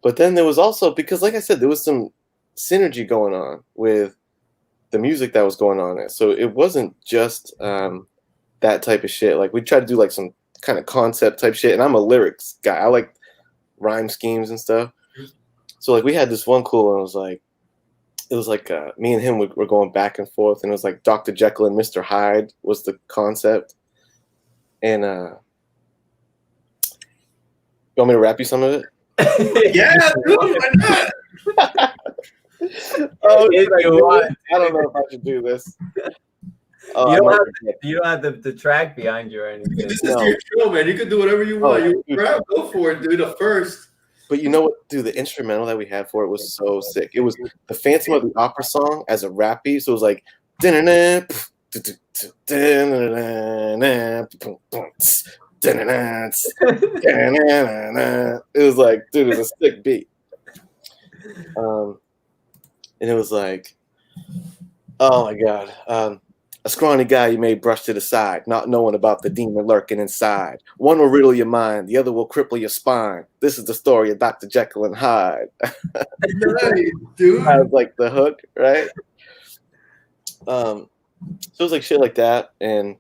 But then there was also, because like I said, there was some synergy going on with the music that was going on there. So it wasn't just that type of shit. Like we tried to do like some kind of concept type shit, and I'm a lyrics guy. I like rhyme schemes and stuff. So like we had this one cool one. It was like me and him were going back and forth, and it was like Dr. Jekyll and Mr. Hyde was the concept. And you want me to rap you some of it? Yeah, dude, why not? I don't know if I should do this. You don't have the track behind you or anything. This is your show, man. You can do whatever you want. You rap, go for it, dude. The first. But you know what, dude? The instrumental that we had for it was so sick. It was the Phantom of the Opera song as a rap beat. So it was like, it was like, dude, it was a sick beat. And it was like, oh my God. A scrawny guy you may brush to the side, not knowing about the demon lurking inside. One will riddle your mind, the other will cripple your spine. This is the story of Dr. Jekyll and Hyde. Nice, dude. I was like the hook, right? So it was like shit like that. And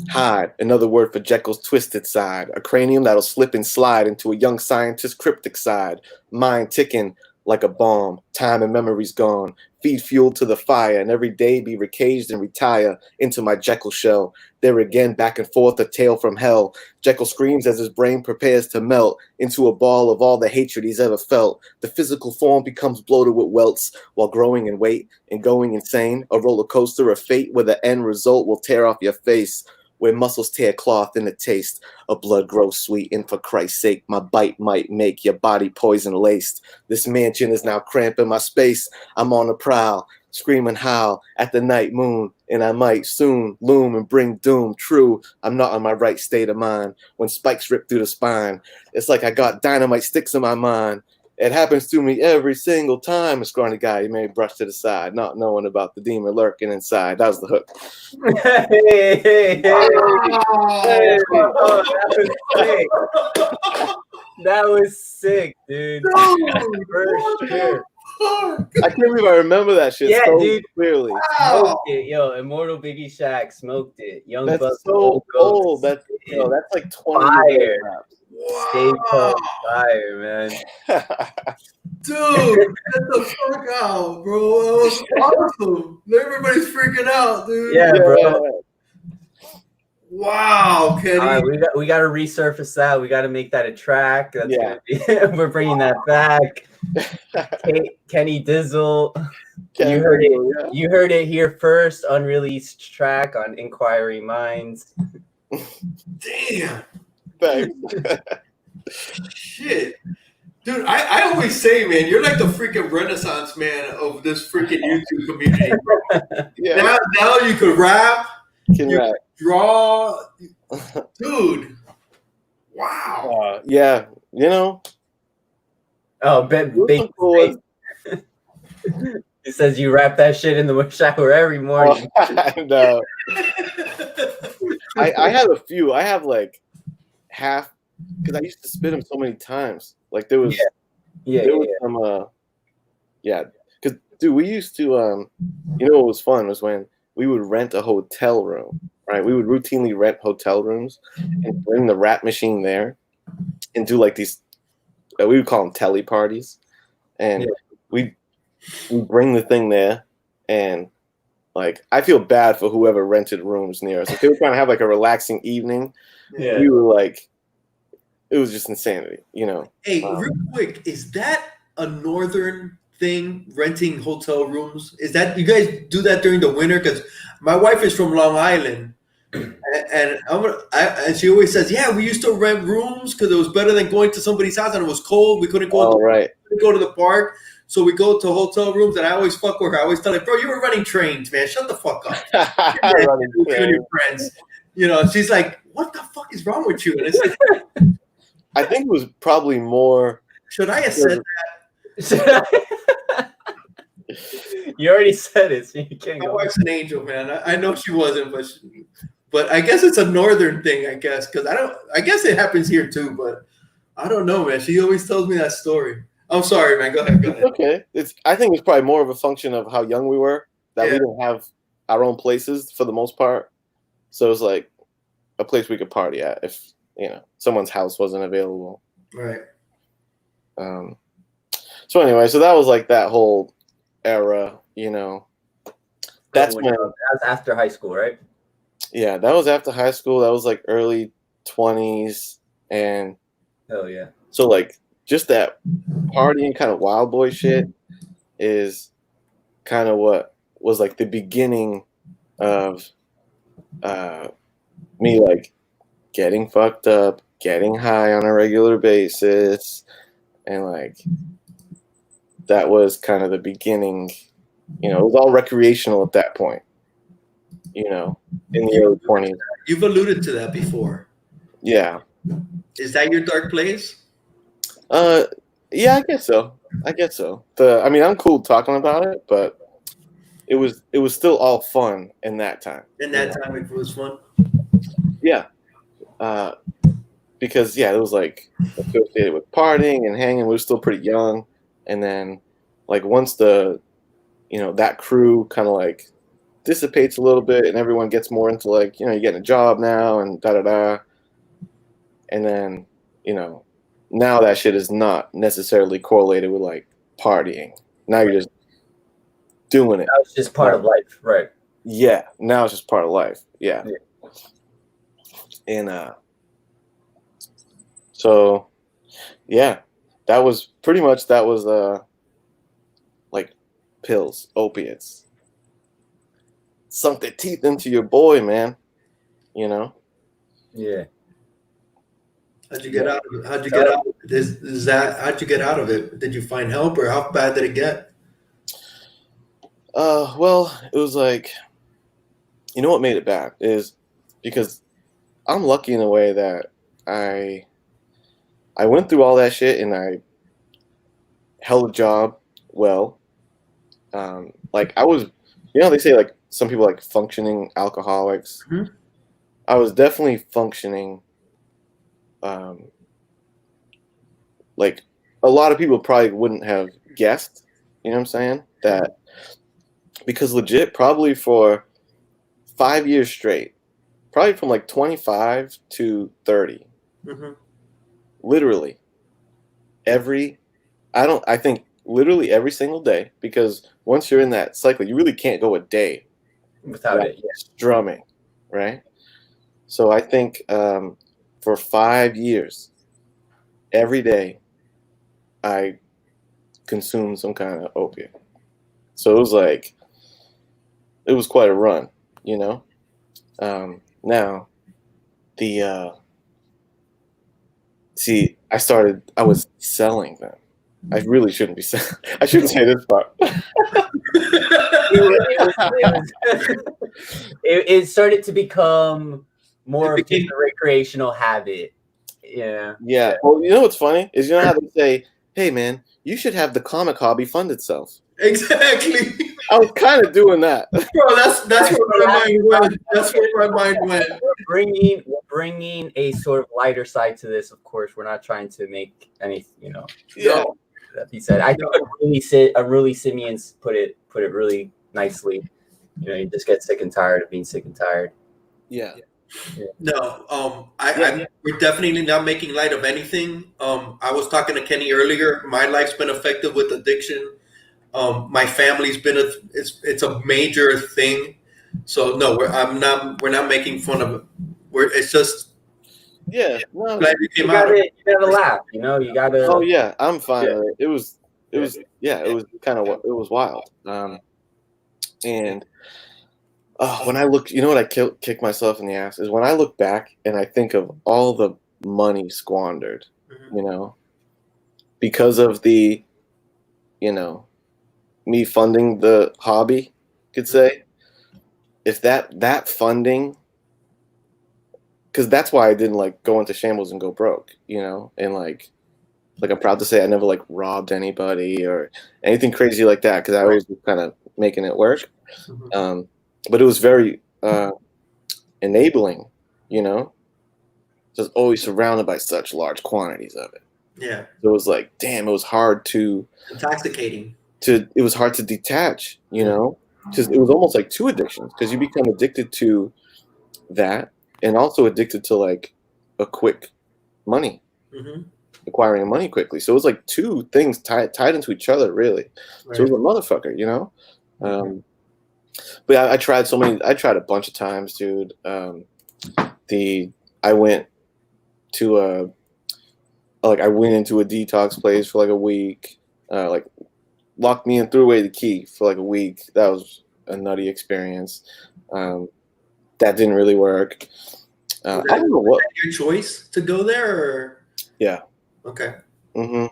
Hyde, another word for Jekyll's twisted side. A cranium that'll slip and slide into a young scientist's cryptic side. Mind ticking like a bomb, time and memory's gone. Feed fuel to the fire, and every day be recaged and retire into my Jekyll shell. There again, back and forth, a tale from hell. Jekyll screams as his brain prepares to melt into a ball of all the hatred he's ever felt. The physical form becomes bloated with welts while growing in weight and going insane. A roller coaster of fate where the end result will tear off your face. Where muscles tear cloth in the taste of blood grows sweet, and for Christ's sake, my bite might make your body poison laced. This mansion is now cramping my space. I'm on the prowl, screaming howl at the night moon, and I might soon loom and bring doom. True, I'm not in my right state of mind when spikes rip through the spine. It's like I got dynamite sticks in my mind. It happens to me every single time. A scrawny guy, you may brush to the side, not knowing about the demon lurking inside. That was the hook. Hey. Oh, that was sick, dude. For sure. I can't believe I remember that shit Yeah, so dude. clearly. Wow. Smoked it, yo. Immortal Biggie Shaq smoked it. Young That's Buck, so old. Ghost. That's like 20 Fire. years Stay Wow. fire, man. old. Dude, get the fuck out, bro. That was awesome. Everybody's freaking out, dude. Yeah, bro. Wow, Kenny. We got to resurface that. We got to make that a track. That's Yeah. gonna be. We're bringing that back. Kenny Dizzle. Kenny You heard it. Dizzle, yeah. You heard it here first. Unreleased track on Inquiring Minds. Damn. Thanks. Shit. Dude, I always say, man, you're like the freaking renaissance man of this freaking YouTube community, bro. Yeah. Now you could rap, Can rap. draw. Dude. Wow. Yeah, you know. Oh, big. Cool. He says you rap that shit in the shower every morning. No. I have a few. I have like half, because I used to spit them so many times. Like there was some because dude, we used to you know what was fun was when we would rent a hotel room, right? We would routinely rent hotel rooms and bring the rap machine there and do like these we would call them telly parties, and we bring the thing there, and like I feel bad for whoever rented rooms near us. If they were trying to have like a relaxing evening, we were like, it was just insanity, you know. Hey, real quick, is that a northern thing, renting hotel rooms? Is that you guys do that during the winter? Because my wife is from Long Island, and she always says, "Yeah, we used to rent rooms because it was better than going to somebody's house and it was cold. We couldn't go. Couldn't go to the park, so we go to hotel rooms." And I always fuck with her. I always tell her, "Bro, you were running trains, man. Shut the fuck up." You and your friends, you know. She's like, "What the fuck is wrong with you?" And it's like, I think it was probably more. Should I have said that? You already said it, so you can't My go. wife's an angel, man. I know she wasn't, but I guess it's a northern thing. I guess because I guess it happens here too, but I don't know, man. She always tells me that story. I'm sorry, man. Go ahead. Okay, I think it's probably more of a function of how young we were, that we didn't have our own places for the most part. So it was like a place we could party at if someone's house wasn't available. Right. So anyway, so that was like that whole era, That's when that was after high school, right? Yeah, that was after high school. That was like early 20s, and hell yeah. So like just that partying kind of wild boy shit is kind of what was like the beginning of me like getting fucked up, getting high on a regular basis, and like that was kind of the beginning. It was all recreational at that point. In the early 20s. You've alluded to that before. Yeah. Is that your dark place? Yeah, I guess so. I'm cool talking about it, but it was still all fun in that time. In that time, it was fun. Yeah. Because it was like associated with partying and hanging. We were still pretty young, and then like once the that crew kind of like dissipates a little bit and everyone gets more into like you're getting a job now and da-da-da, and then now that shit is not necessarily correlated with like partying. Now you're just doing it. Now it's just part of life, right? Yeah, now it's just part of life. Yeah. And so yeah, that was like pills, opiates. Sunk their teeth into your boy, man. Yeah. How'd you get out of it? How'd you get out of it? How'd you get out of it? Did you find help, or how bad did it get? Well, it was like, what made it bad is because I'm lucky in a way that I went through all that shit and I held a job well. Like I was, they say like some people like functioning alcoholics. Mm-hmm. I was definitely functioning. Like a lot of people probably wouldn't have guessed You know what I'm saying? That because legit, probably for 5 years straight, probably from like 25 to 30, literally I think literally every single day, because once you're in that cycle, you really can't go a day without it. Yeah. strumming, right? So I think for 5 years, every day, I consumed some kind of opiate. So it was quite a run, you know. Now, the see, I was selling them. I really shouldn't be selling. I shouldn't say this part. It started to become more of just a recreational habit. Yeah. Yeah. Well, you know what's funny is, you know how they say, "Hey, man, you should have the comic hobby fund itself." Exactly. I was kind of doing that. Bro, that's where my mind went. That's where my mind went. We're bringing a sort of lighter side to this. Of course, we're not trying to make any, Yeah. That he said. I think really Simeon's put it really nicely. You just get sick and tired of being sick and tired. Yeah. No, we're definitely not making light of anything. I was talking to Kenny earlier. My life's been affected with addiction. My family's been it's a major thing. So no, we're not making fun of it. It's just No, glad you came You out. gotta laugh. You gotta. Oh yeah, I'm fine with it. It was kind of it was wild. And when I look, you know what I kick myself in the ass is when I look back and I think of all the money squandered, because of the, me funding the hobby, could say, if that funding, because that's why I didn't go into shambles and go broke, and I'm proud to say I never robbed anybody or anything crazy like that, because I always was kind of making it work. But it was very enabling, just always surrounded by such large quantities of it. Yeah. So it was damn, it was hard to intoxicating. It was hard to detach, because it was almost like two addictions, because you become addicted to that and also addicted to a quick money, acquiring money quickly. So it was two things tied into each other, really. Right. So it was a motherfucker, But I tried a bunch of times, dude. I went to I went into a detox place for a week, locked me and threw away the key for a week. That was a nutty experience. That didn't really work. I don't know what your choice to go there, or yeah. Okay. It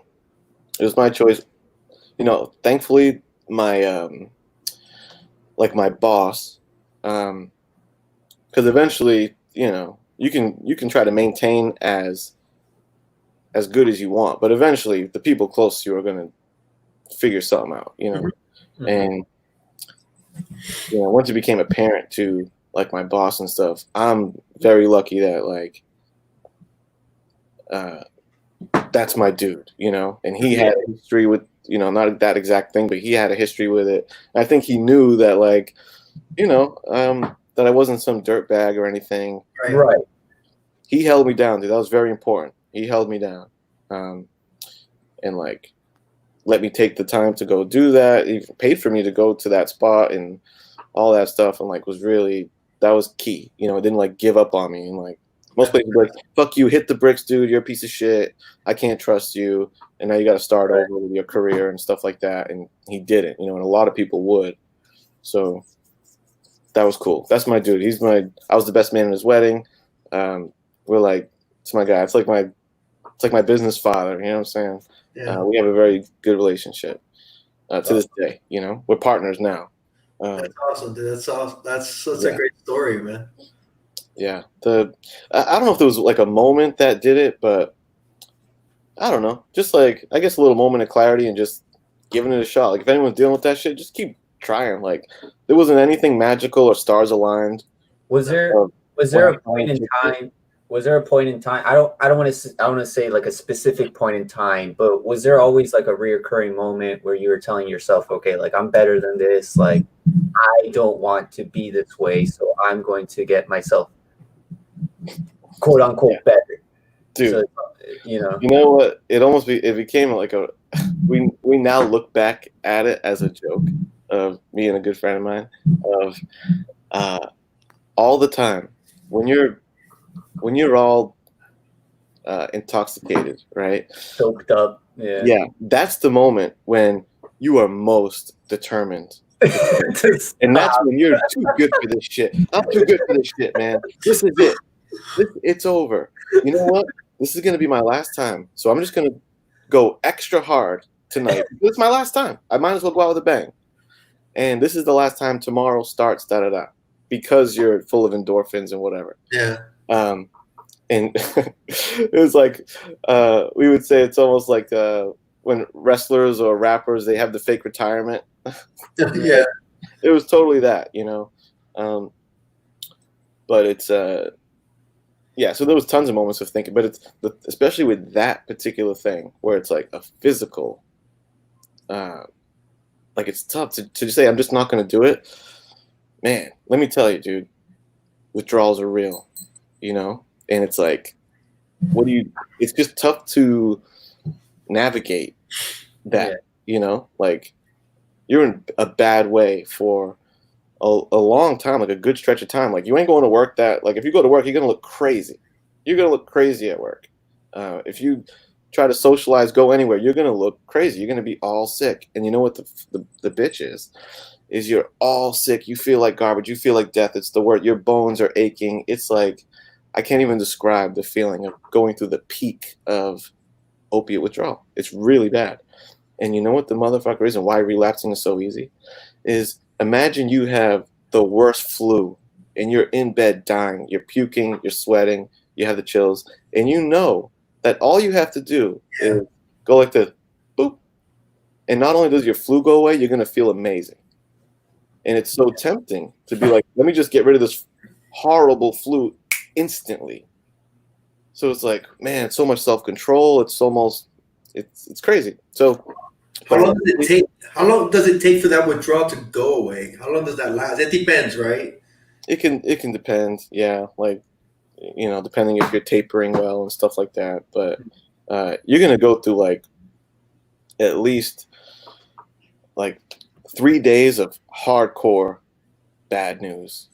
was my choice. Thankfully my my boss, because eventually, you can try to maintain as good as you want, but eventually the people close to you are going to figure something out, and once it became apparent to my boss and stuff, I'm very lucky that that's my dude, and he had a history with, not that exact thing, but he had a history with it. I think he knew that that I wasn't some dirtbag or anything. Right. He held me down, dude. That was very important. He held me down, and let me take the time to go do that. He paid for me to go to that spot and all that stuff, and that was key. It didn't give up on me, and most places be fuck you, hit the bricks, dude. You're a piece of shit. I can't trust you, and now you got to start over with your career and stuff like that. And he didn't, and a lot of people would. So that was cool. That's my dude. I was the best man in his wedding. We're it's my guy. It's like my business father. You know what I'm saying? Yeah. We have a very good relationship to this day. We're partners now. That's awesome, dude. That's awesome. That's such a great story, man. Yeah. I don't know if there was a moment that did it, but I don't know. Just I guess a little moment of clarity and just giving it a shot. If anyone's dealing with that shit, just keep trying. There wasn't anything magical or stars aligned. Was there a point in time? was there a point in time? I don't want to say like a specific point in time, but was there always like a reoccurring moment where you were telling yourself, okay, like I'm better than this, like I don't want to be this way, so I'm going to get myself quote unquote better. Dude, so, you know what? It became like a we now look back at it as a joke of me and a good friend of mine of all the time when you're all intoxicated, right? Choked up. Yeah, that's the moment when you are most determined. And that's when you're too good for this shit. I'm too good for this shit, man. This is it. It's over. You know what? This is going to be my last time. So I'm just going to go extra hard tonight. It's my last time. I might as well go out with a bang. And this is the last time tomorrow starts, da-da-da. Because you're full of endorphins and whatever. Yeah. And it was like, we would say it's almost like when wrestlers or rappers, they have the fake retirement. Yeah. It was totally that, you know. But it's yeah, so there was tons of moments of thinking, but it's especially with that particular thing where it's like a physical, like it's tough to just say I'm just not going to do it. Man, let me tell you, dude, withdrawals are real, you know, and it's like, it's just tough to navigate that, you know, like you're in a bad way for a long time, like a good stretch of time. Like you ain't going to work that, like if you go to work, you're going to look crazy. You're going to look crazy at work. If you try to socialize, go anywhere, you're going to look crazy. You're going to be all sick. And you know what the bitch is you're all sick. You feel like garbage. You feel like death. It's the word. Your bones are aching. It's like, I can't even describe the feeling of going through the peak of opiate withdrawal. It's really bad. And you know what the motherfucker is and why relapsing is so easy is, imagine you have the worst flu and you're in bed dying. You're puking, you're sweating, you have the chills, and you know that all you have to do is go like this, boop. And not only does your flu go away, you're going to feel amazing. And it's so tempting to be like, let me just get rid of this horrible flu instantly. So it's like, man, it's so much self-control. It's almost, it's crazy. So how long does it take? How long does it take for that withdrawal to go away? How long does that last? It depends, right? It can depend. Yeah, like, you know, depending if you're tapering well and stuff like that. But you're gonna go through like at least like 3 days of hardcore bad news,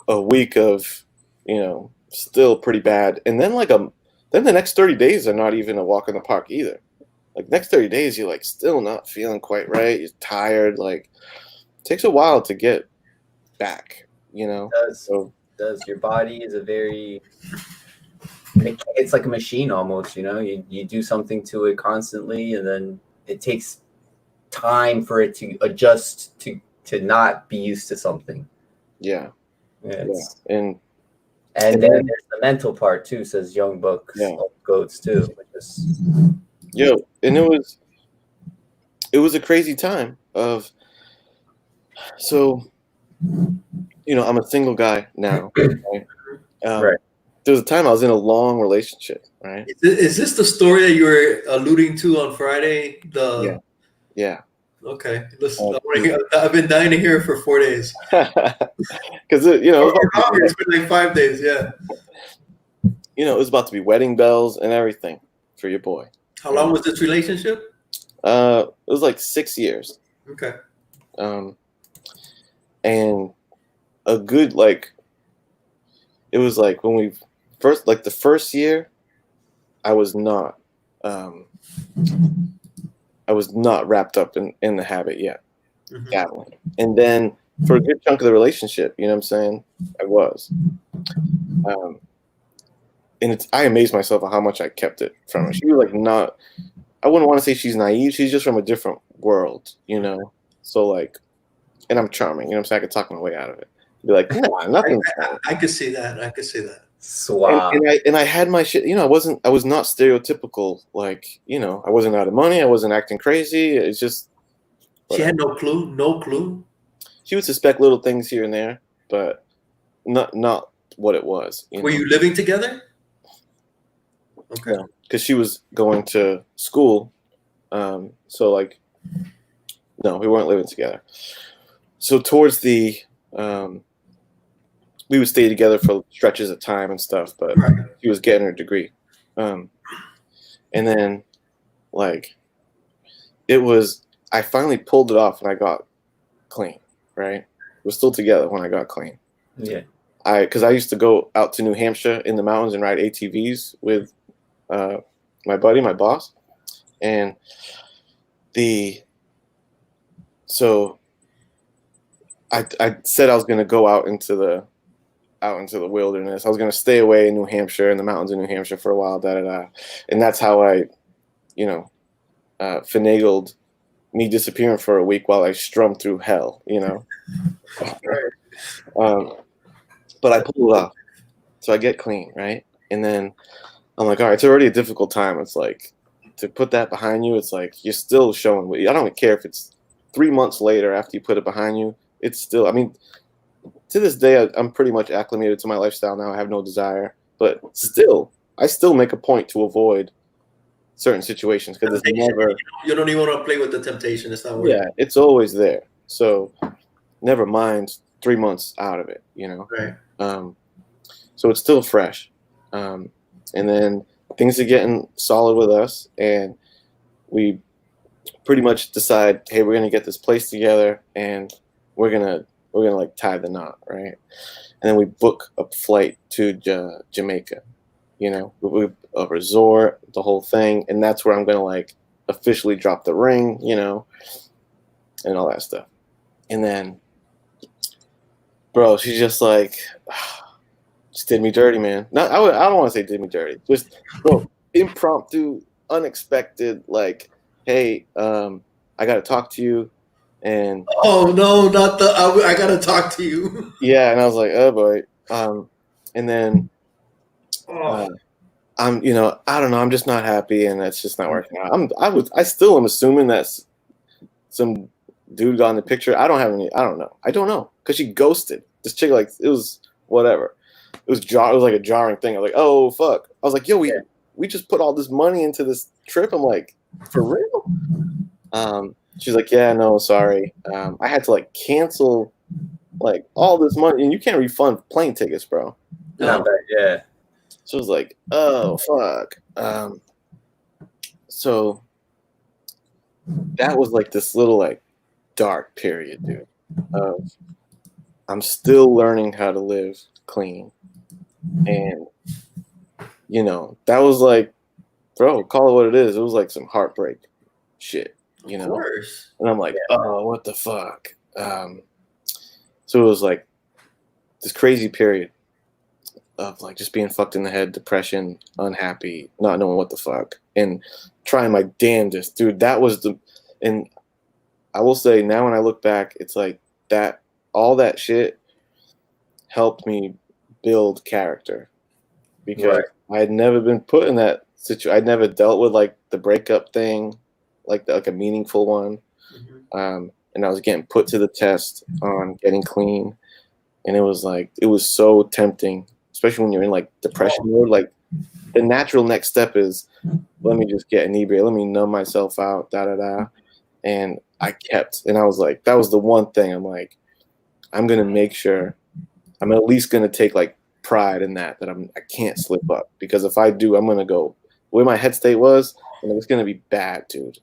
a week of, you know, still pretty bad, and then then the next 30 days are not even a walk in the park either. Like next 30 days, you're like still not feeling quite right. You're tired. Like it takes a while to get back, you know. It does. Your body is it's like a machine almost, you know. You do something to it constantly, and then it takes time for it to adjust to not be used to something. Yeah. And then there's the mental part too, says Young Bucks, Goats too. And it was a crazy time of, so, you know, I'm a single guy now. Right? Right. There was a time I was in a long relationship, right? Is this the story that you were alluding to on Friday? Yeah. Okay. Listen, I've been dying to hear it for 4 days. Because, you know, it's been like 5 days, yeah. You know, it was about to be wedding bells and everything for your boy. How long was this relationship? It was like 6 years. Okay. And a good, like, it was like when we first, like the first year, I was not wrapped up in the habit yet, dabbling. And then for a good chunk of the relationship, you know what I'm saying, I was. And I amazed myself at how much I kept it from her. She was like not, I wouldn't want to say she's naive. She's just from a different world, you know? So like, and I'm charming, you know what I'm saying? I could talk my way out of it. Be like, nah, nothing. I could see that. Swap. And I had my shit, you know, I was not stereotypical. Like, you know, I wasn't out of money. I wasn't acting crazy. It's just. She had no clue. She would suspect little things here and there, but not what it was. Were you living together? Okay. Because she was going to school. So like, no, we weren't living together. So towards the, we would stay together for stretches of time and stuff, but she was getting her degree. And then like, I finally pulled it off and I got clean, right? We're still together when I got clean. Yeah. Because I used to go out to New Hampshire in the mountains and ride ATVs with my buddy, my boss, and so I said I was going to go out into the wilderness. I was going to stay away in New Hampshire, in the mountains of New Hampshire for a while, and that's how I, finagled me disappearing for a week while I strummed through hell, But I pulled it off. So I get clean, right? And then I'm like, all right, it's already a difficult time. It's like, to put that behind you, it's like, you're still showing. I don't care if it's 3 months later after you put it behind you. It's still, I mean, to this day, I'm pretty much acclimated to my lifestyle now. I have no desire. But still, I still make a point to avoid certain situations because it's never. You don't even want to play with the temptation. It's not worth it. Yeah, it's always there. So never mind 3 months out of it, Right. So it's still fresh. And then things are getting solid with us, and we pretty much decide, hey, we're gonna get this place together, and we're gonna like tie the knot, right? And then we book a flight to Jamaica, a resort, the whole thing, and that's where I'm gonna like officially drop the ring, and all that stuff. And then, bro, she's just like, just did me dirty, man. I don't want to say did me dirty. Just, bro, impromptu, unexpected, like, hey, I got to talk to you. And oh, no, not the, I got to talk to you. Yeah, and I was like, oh, boy. And then I'm, I don't know. I'm just not happy, and it's just not working out. I still am assuming that some dude got in the picture. I don't know. Because she ghosted. This chick, like, it was whatever. It was like a jarring thing. I was like, oh, fuck. I was like, yo, we just put all this money into this trip. I'm like, for real? She's like, yeah, no, sorry. I had to, like, cancel, like, all this money. And you can't refund plane tickets, bro. Yeah. So it was like, oh, fuck. So that was, like, this little, like, dark period, dude. I'm still learning how to live clean. And, that was like, bro, call it what it is. It was like some heartbreak shit, Of course. And I'm like, oh, what the fuck? So it was like this crazy period of like just being fucked in the head, depression, unhappy, not knowing what the fuck, and trying my damnedest, dude. And I will say now when I look back, it's like that, all that shit helped me build character, because I had never been put in that situation. I'd never dealt with like the breakup thing, like a meaningful one. Mm-hmm. And I was getting put to the test on getting clean, and it was so tempting, especially when you're in like depression mode. Like the natural next step is, let me just get inebriated, let me numb myself out, and I was like, that was the one thing I'm like, I'm gonna make sure, I'm at least gonna take like pride in that I can't slip up, because if I do, I'm gonna go where my head state was, and it's gonna be bad, dude.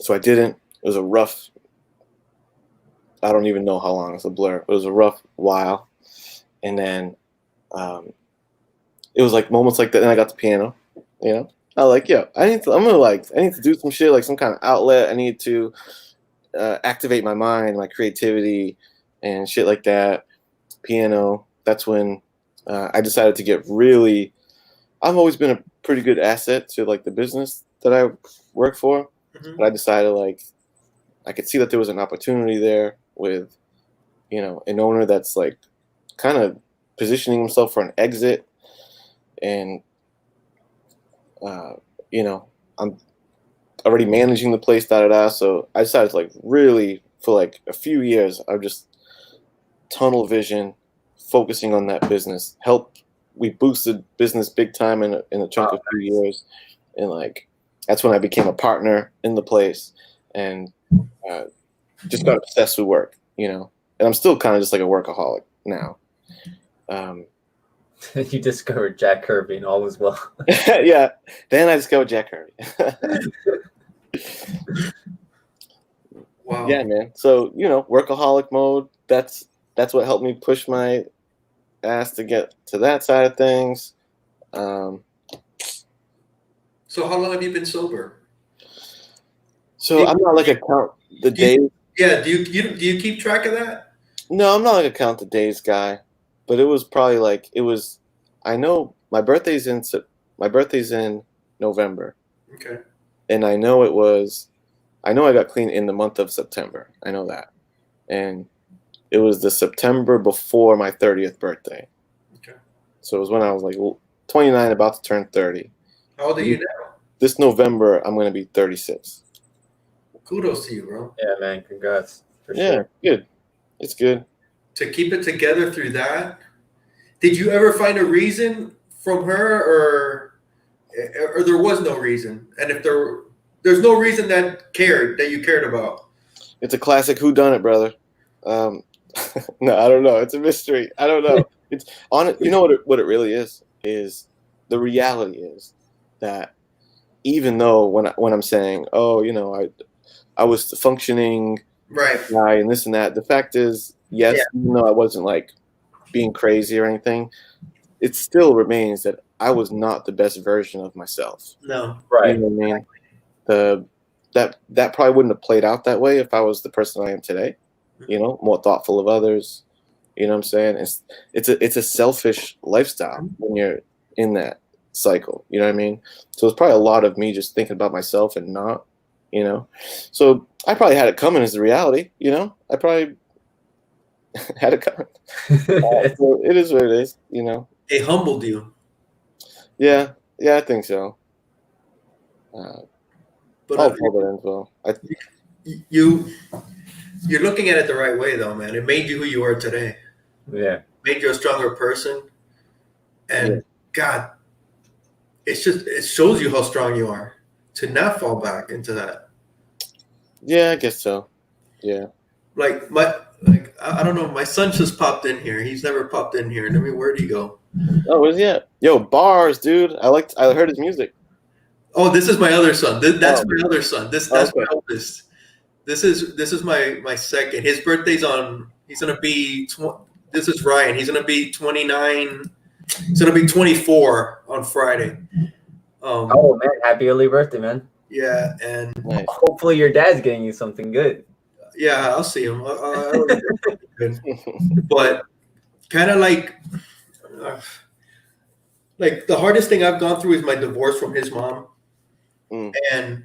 So I didn't. It was a rough, I don't even know how long, it's a blur. It was a rough while. And then it was like moments like that. And I got the piano, I was like, I need to do some shit, like some kind of outlet. I need to activate my mind, my creativity and shit like that. Piano. That's when I decided to get really, I've always been a pretty good asset to like the business that I work for. Mm-hmm. But I decided like I could see that there was an opportunity there with, an owner that's like kind of positioning himself for an exit. And, I'm already managing the place, So I decided to like really, for like a few years, I just tunnel vision, focusing on that business. We boosted business big time in a chunk of 2 years, and like that's when I became a partner in the place, and just got obsessed with work, And I'm still kind of just like a workaholic now. You discovered Jack Kirby and all was well. Yeah. Then I discovered Jack Kirby. Wow. Yeah, man. So, workaholic mode, that's what helped me push my ass to get to that side of things. So how long have you been sober? So I'm not like a count the days. Yeah, do you keep track of that? No, I'm not like a count the days guy, but it was probably like I know my birthday's in November. Okay. And I know I got clean in the month of September. I know that. And it was the September before my 30th birthday. Okay. So it was when I was like 29, about to turn 30. How old are you now? This November, I'm going to be 36. Kudos to you, bro. Yeah, man. Congrats. For Yeah, sure. good. It's good. To keep it together through that. Did you ever find a reason from her, or there was no reason? And if there's no reason that you cared about? It's a classic whodunit, brother. No, I don't know. It's a mystery. I don't know. It's on it. You know what it really is the reality is that even though when I'm saying, oh, I was functioning Right. guy and this and that, the fact is, yes, even though I wasn't like being crazy or anything, it still remains that I was not the best version of myself. No. Right. You know what I mean? That probably wouldn't have played out that way if I was the person I am today. More thoughtful of others. You know what I'm saying? It's a selfish lifestyle when you're in that cycle. You know what I mean? So it's probably a lot of me just thinking about myself and not, So I probably had it coming as a reality. I probably had it coming. So it is what it is. It humbled you. Yeah, I think so. But I'll hold it as well. You're looking at it the right way, though, man. It made you who you are today. Yeah. Made you a stronger person. And God, it shows you how strong you are to not fall back into that. Yeah, I guess so. Yeah. I don't know. My son just popped in here. He's never popped in here. Where'd he go? Oh, where's he at? Yo, bars, dude. I heard his music. Oh, this is my other son. That's my other son. That's my oldest. This is my second. His birthday's on. He's gonna be. This is Ryan. He's gonna be 29. He's gonna be 24 on Friday. Oh man, happy early birthday, man. Yeah, and Nice. Hopefully your dad's getting you something good. Yeah, I'll see him. But kind of like the hardest thing I've gone through is my divorce from his mom. And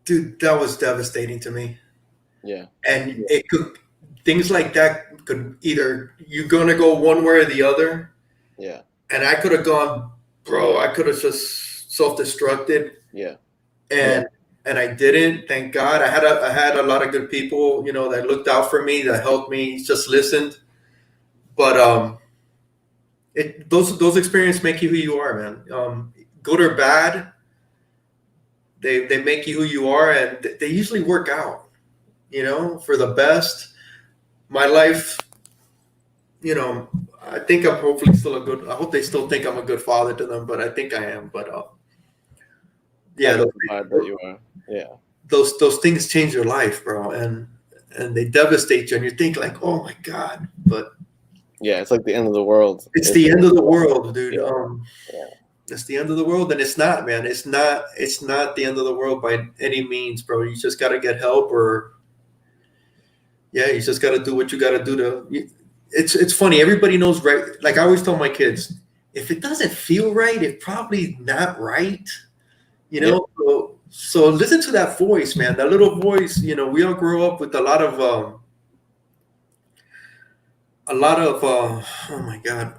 dude, that was devastating to me. Yeah. And things like that could either you're gonna go one way or the other. Yeah. And I could have gone, bro. I could have just self-destructed. Yeah. And I didn't. Thank God. I had a lot of good people, that looked out for me, that helped me, just listened. But those experiences make you who you are, man. Good or bad, they make you who you are, and they usually work out, for the best. My life, I think I'm hopefully I hope they still think I'm a good father to them, but I think I am. But yeah, I bet you are. Yeah. Those things change your life, bro, and they devastate you, and you think like, oh my God, but yeah, it's like the end of the world. It's the end of the world, dude. Yeah. It's the end of the world, and it's not, man. It's not the end of the world by any means, bro. You just got to get help, or you just got to do what you got to do it's funny. Everybody knows, right? Like I always tell my kids, if it doesn't feel right, it's probably not right. Yeah. So listen to that voice, man. That little voice. We all grow up with a lot of oh my God,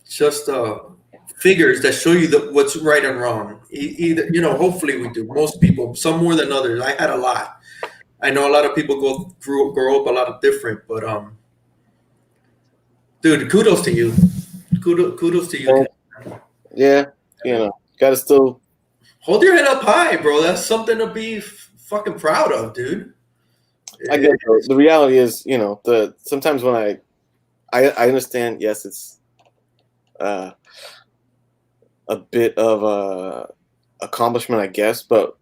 just figures that show you what's right and wrong. Either hopefully we do. Most people, some more than others. I had a lot. I know a lot of people grow up a lot of different, but dude, kudos to you. Kudos to you. Yeah, gotta still hold your head up high, bro. That's something to be fucking proud of, dude. I guess the reality is, sometimes when I understand, yes, it's a bit of a accomplishment, I guess, but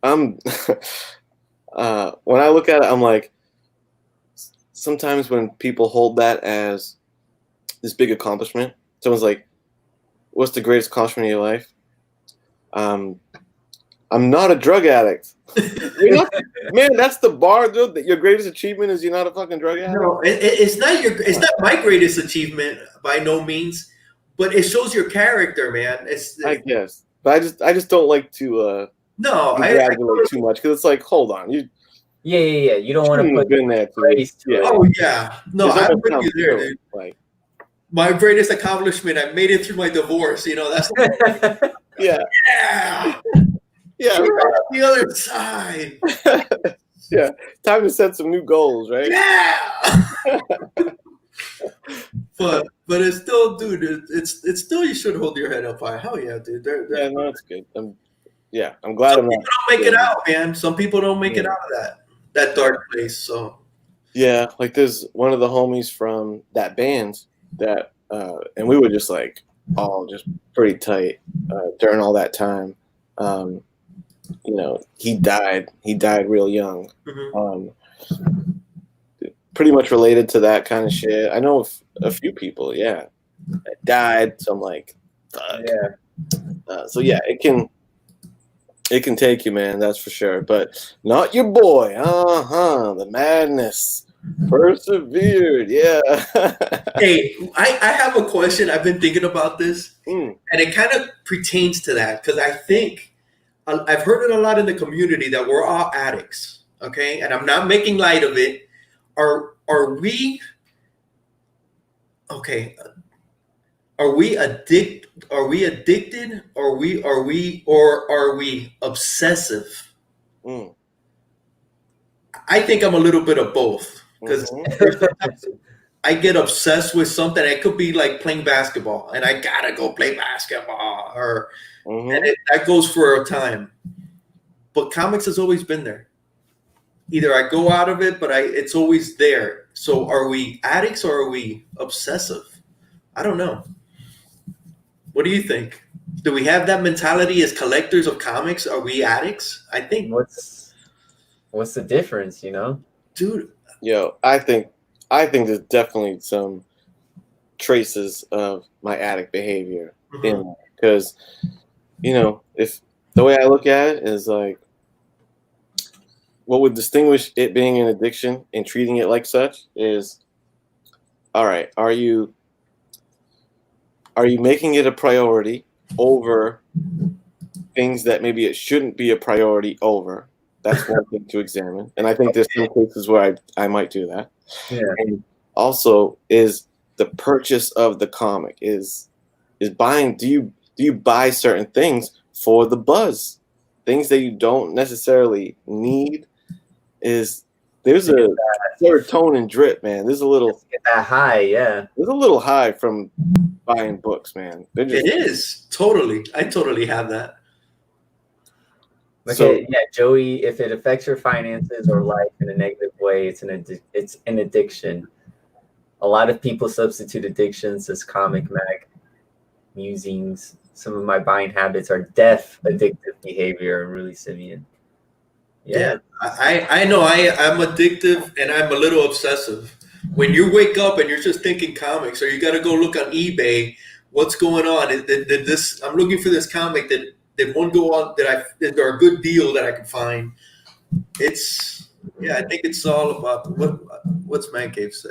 I'm when I look at it, I'm like, sometimes when people hold that as this big accomplishment, someone's like, "What's the greatest accomplishment of your life?" I'm not a drug addict. Man, that's the bar, dude. Your greatest achievement is you're not a fucking drug addict. No, it's not my greatest achievement by no means, but it shows your character, man. I guess, but I just don't like to congratulate too much because it's like, hold on, yeah. You don't want to put been there praise to it. Oh yeah, no, I'm with you there, dude. Like, my greatest accomplishment, I made it through my divorce. That's yeah. The other side. Yeah, time to set some new goals, right? Yeah. but it's still, dude. It's still, you should hold your head up high. Hell yeah, dude. Yeah, no, it's good. I'm glad. Some people don't make it out, man. Some people don't make it out of that dark place. So yeah, like there's one of the homies from that band that, and we were just like all just pretty tight during all that time. He died real young. Mm-hmm. Pretty much related to that kind of shit. I know a few people, that died. So I'm like, fuck. Yeah. So yeah, it can take you, man. That's for sure. But not your boy. The madness persevered. Yeah. Hey, I have a question. I've been thinking about this, and it kind of pertains to that because I think I've heard it a lot in the community that we're all addicts. Okay, and I'm not making light of it. Are we okay? Are we addicted? Are we obsessive? I think I'm a little bit of both because I get obsessed with something. It could be like playing basketball, and I gotta go play basketball, and that goes for a time. But comics has always been there. Either I go out of it, but it's always there. So are we addicts or are we obsessive? I don't know. What do you think? Do we have that mentality as collectors of comics? Are we addicts? I think. What's the difference, Dude. Yo, I think there's definitely some traces of my addict behavior in there. Because, if the way I look at it is like, what would distinguish it being an addiction and treating it like such is, all right, are you making it a priority over things that maybe it shouldn't be a priority over? That's one thing to examine. And I think there's some cases where I might do that. Yeah. And also, is the purchase of the comic is buying, do you buy certain things for the buzz? Things that you don't necessarily need. There's a serotonin drip, man. There's a little get that high, yeah. There's a little high from buying books, man. It is totally. I totally have that. Okay, yeah, Joey. If it affects your finances or life in a negative way, it's an addiction. A lot of people substitute addictions as comic mag musings. Some of my buying habits are deaf addictive behavior and really simian. Yeah, I know I'm addictive and I'm a little obsessive. When you wake up and you're just thinking comics, or you got to go look on eBay, what's going on? Did this? I'm looking for this comic that one go on is there a good deal that I can find? I think it's all about what's Man Cave say.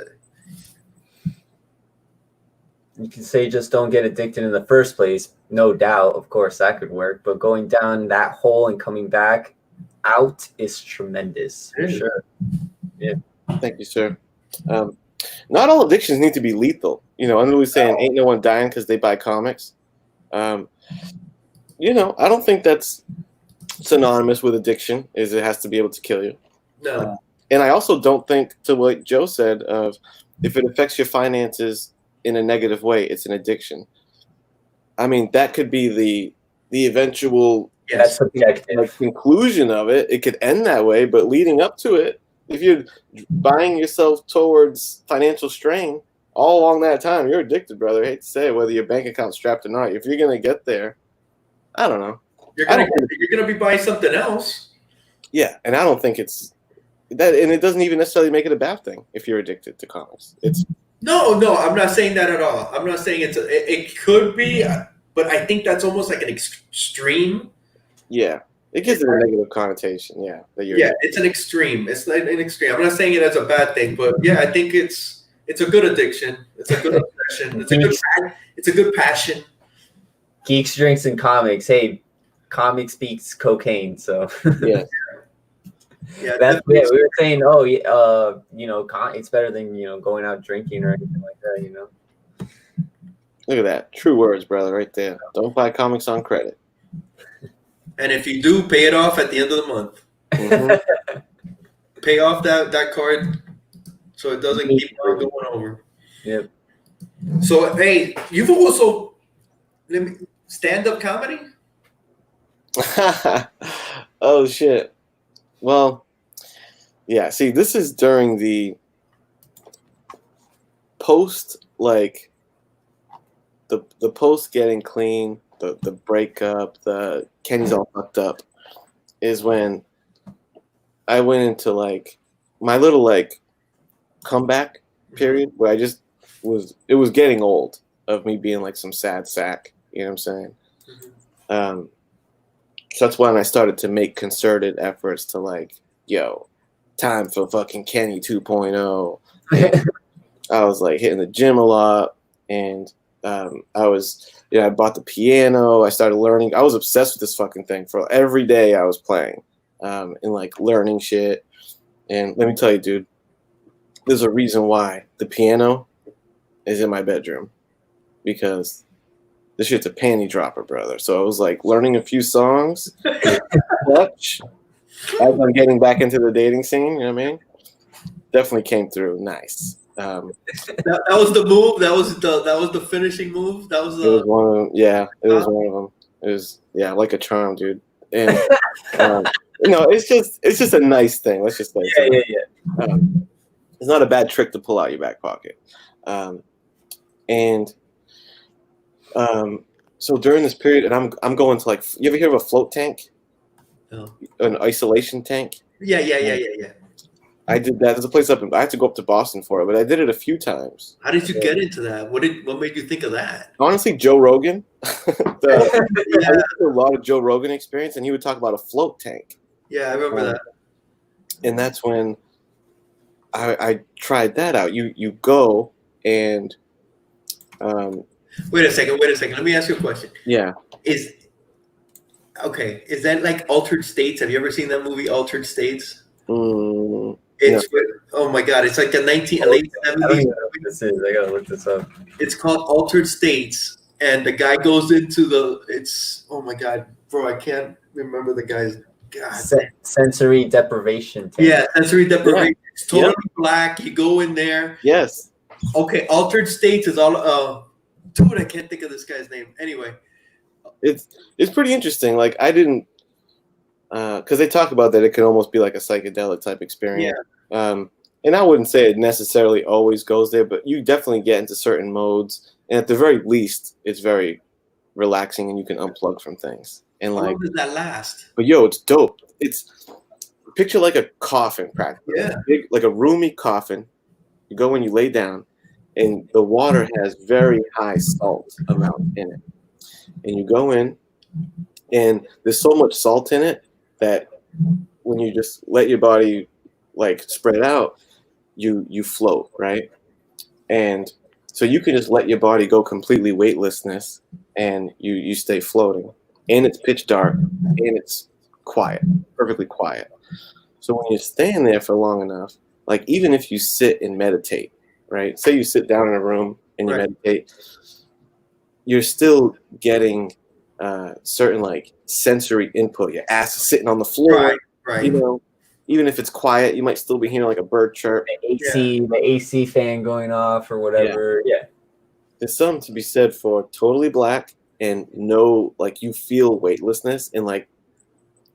You can say just don't get addicted in the first place. No doubt, of course, that could work. But going down that hole and coming back out is tremendous for sure. Yeah. Thank you, sir. Not all addictions need to be lethal. I'm always saying ain't no one dying because they buy comics. I don't think that's synonymous with addiction. Is it has to be able to kill you. No. And I also don't think, to what Joe said, of if it affects your finances in a negative way, it's an addiction. I mean, that could be the eventual That's subjective. conclusion of it. It could end that way, but leading up to it, if you're buying yourself towards financial strain all along that time, you're addicted, brother. I hate to say it, whether your bank account's strapped or not. If you're gonna get there, I don't know. You're gonna be buying something else. Yeah, and I don't think it's that, and it doesn't even necessarily make it a bad thing if you're addicted to comics. It's No, I'm not saying that at all. I'm not saying it could be, but I think that's almost like an extreme. Yeah, it gives it a negative connotation. Yeah, it's an extreme. It's like an extreme. I'm not saying it as a bad thing, but yeah, I think it's a good addiction. It's a good obsession. It's a good passion. Geeks, drinks, and comics. Hey, comics beats cocaine. So yeah. Yeah, we were saying, it's better than going out drinking or anything like that. Look at that, true words, brother, right there. Don't buy comics on credit. And if you do, pay it off at the end of the month. Mm-hmm. Pay off that card so it doesn't keep on going over. Yep. So hey, you've also stand-up comedy? Oh shit. Well, yeah, see, this is during the post, like the post getting clean, the breakup, the Kenny's all fucked up, is when I went into like my little like comeback period where I just it was getting old of me being like some sad sack, you know what I'm saying? Mm-hmm. So that's when I started to make concerted efforts to like, time for fucking Kenny 2.0. I was like hitting the gym a lot, and I was, I bought the piano. I started learning. I was obsessed with this fucking thing for every day I was playing, and like learning shit. And let me tell you, dude, there's a reason why the piano is in my bedroom, because this shit's a panty dropper, brother. So I was like learning a few songs, as I'm getting back into the dating scene. You know what I mean? Definitely came through nice. That was the move. That was the finishing move. That was the. It was one of them. Yeah, it was one of them. It was like a charm, dude. And it's just a nice thing. Let's just say. Yeah. It's not a bad trick to pull out your back pocket. So during this period, and I'm going to like, you ever hear of a float tank? No. An isolation tank? Yeah. I did that. There's a place I had to go up to Boston for it, but I did it a few times. How did you get into that? What made you think of that? Honestly, Joe Rogan. I had a lot of Joe Rogan experience, and he would talk about a float tank. Yeah, I remember that. And that's when I tried that out. You go and Wait a second. Let me ask you a question. Yeah. Is that like Altered States? Have you ever seen that movie, Altered States? It's oh my god! It's like a late 70s. I don't even know what this is. I gotta look this up. It's called Altered States, and the guy goes into it's oh my god, bro! I can't remember the guy's. God. Sensory deprivation. Yeah, sensory deprivation. Yeah. It's totally black. You go in there. Yes. Okay, Altered States is all. Dude, I can't think of this guy's name. Anyway, it's pretty interesting. Like I didn't, because they talk about that it can almost be like a psychedelic type experience. Yeah. And I wouldn't say it necessarily always goes there, but you definitely get into certain modes, and at the very least, it's very relaxing, and you can unplug from things. And how long does that last? But it's dope. It's picture like a coffin, practically. Yeah. Big, like a roomy coffin. You go and you lay down, and the water has very high salt amount in it. And you go in, and there's so much salt in it that when you just let your body like spread out, you float, right? And so you can just let your body go completely weightlessness, and you stay floating. And it's pitch dark, and it's quiet, perfectly quiet. So when you stand there for long enough, like even if you sit and meditate, right? Say you sit down in a room and you meditate, you're still getting certain like sensory input. Your ass is sitting on the floor, right? You know, even if it's quiet, you might still be hearing like a bird chirp. The AC fan going off or whatever. Yeah. There's something to be said for totally black and no, like, you feel weightlessness, and like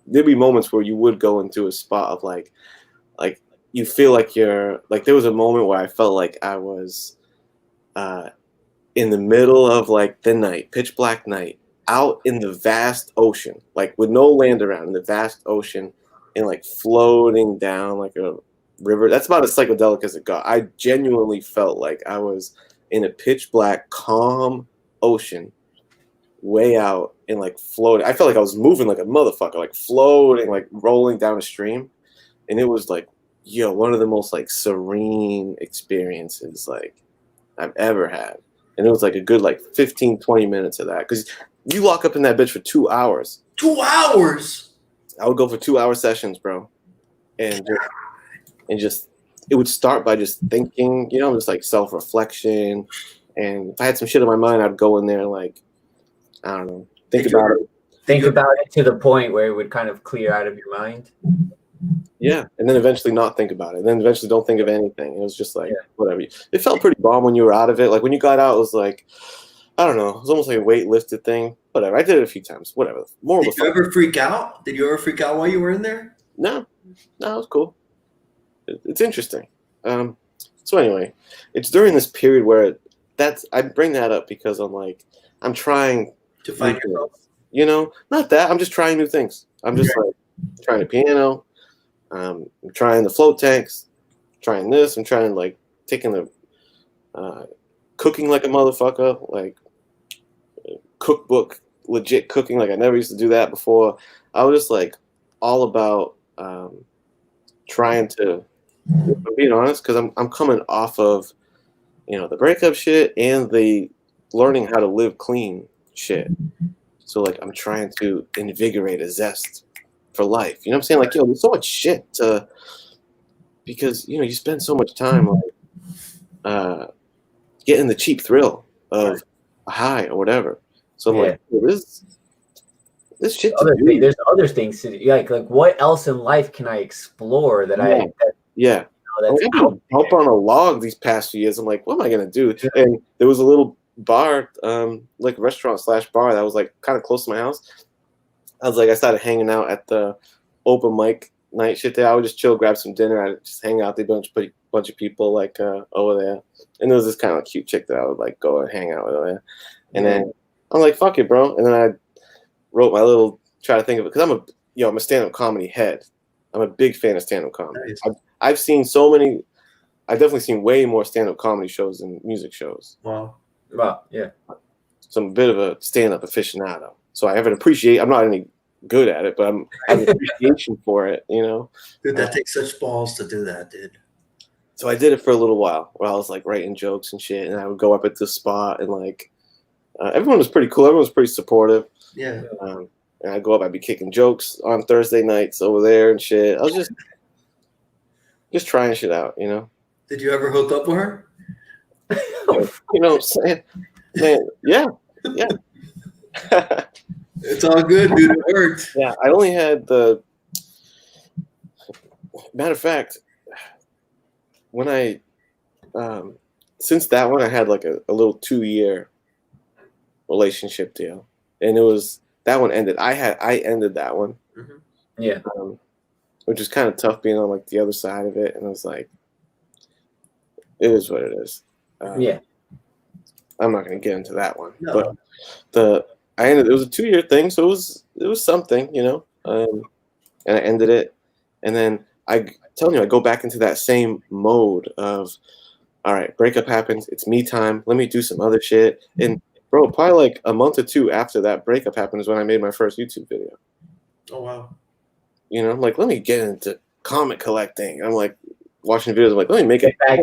there'd be moments where you would go into a spot of like you feel like you're like, there was a moment where I felt like I was in the middle of like the night, pitch black night, out in the vast ocean, like with no land around, in the vast ocean, and like floating down like a river. That's about as psychedelic as it got. I genuinely felt like I was in a pitch black, calm ocean, way out and like floating. I felt like I was moving like a motherfucker, like floating, like rolling down a stream. And it was like, one of the most like serene experiences like I've ever had. And it was like a good like 15, 20 minutes of that. Because you lock up in that bitch for 2 hours. 2 hours? I would go for 2-hour sessions, bro. And just it would start by just thinking, just like self-reflection. And if I had some shit in my mind, I'd go in there and like, I don't know, think about it. Think about it to the point where it would kind of clear out of your mind. Yeah, and then eventually not think about it. And then eventually don't think of anything. It was just like, whatever. It felt pretty bomb when you were out of it. Like when you got out, it was like, I don't know. It was almost like a weight lifted thing. Whatever. I did it a few times. Whatever. Did you ever freak out? Did you ever freak out while you were in there? No, it was cool. It's interesting. So anyway, it's during this period where I bring that up because I'm trying to find yourself. Not that. I'm just trying new things. I'm just like trying the piano. I'm trying the float tanks, trying this. I'm trying like taking the cooking like a motherfucker, like cookbook, legit cooking. Like I never used to do that before. I was just like all about trying to, if I'm being honest, because I'm coming off of the breakup shit and the learning how to live clean shit. So like I'm trying to invigorate a zest for life. You know what I'm saying? Like, there's so much shit because you spend so much time like getting the cheap thrill of a high or whatever. So I'm like, this shit. There's other things to do. Like what else in life can I explore that I I've been up on a log these past few years. I'm like, what am I gonna do? And there was a little bar, like restaurant / bar that was like kind of close to my house. I started hanging out at the open mic night shit there. I would just chill, grab some dinner. I'd just hang out. There'd be a bunch of people like over there. And there was this kind of cute chick that I would like go and hang out with over there. And then I'm like, fuck it, bro. And then I wrote my little, try to think of it. Because I'm a stand-up comedy head. I'm a big fan of stand-up comedy. Nice. I've seen so many, I've definitely seen way more stand-up comedy shows than music shows. Wow, yeah. So I'm a bit of a stand-up aficionado. So I have an I'm not any good at it, but I have an appreciation for it, Dude, that takes such balls to do that, dude. So I did it for a little while where I was like writing jokes and shit, and I would go up at this spot and like everyone was pretty cool. Everyone was pretty supportive. Yeah. And I'd go up, I'd be kicking jokes on Thursday nights over there and shit. I was just trying shit out, Did you ever hook up with her? You know what I'm saying? Man, yeah. It's all good, dude. It worked. Yeah, I only had matter of fact, when I since that one I had like a little 2-year relationship deal, and that one ended. I ended that one. Mm-hmm. Yeah. Which is kind of tough being on like the other side of it, and I was like, it is what it is. Yeah. I'm not going to get into that one, but I ended. It was a 2-year thing, so it was something, and I ended it, and then I go back into that same mode of, all right, breakup happens, it's me time, let me do some other shit, and bro, probably like a month or 2 after that breakup happened is when I made my first YouTube video. Oh wow! I'm like, let me get into comic collecting. I'm like watching videos. I'm like, let me make it back.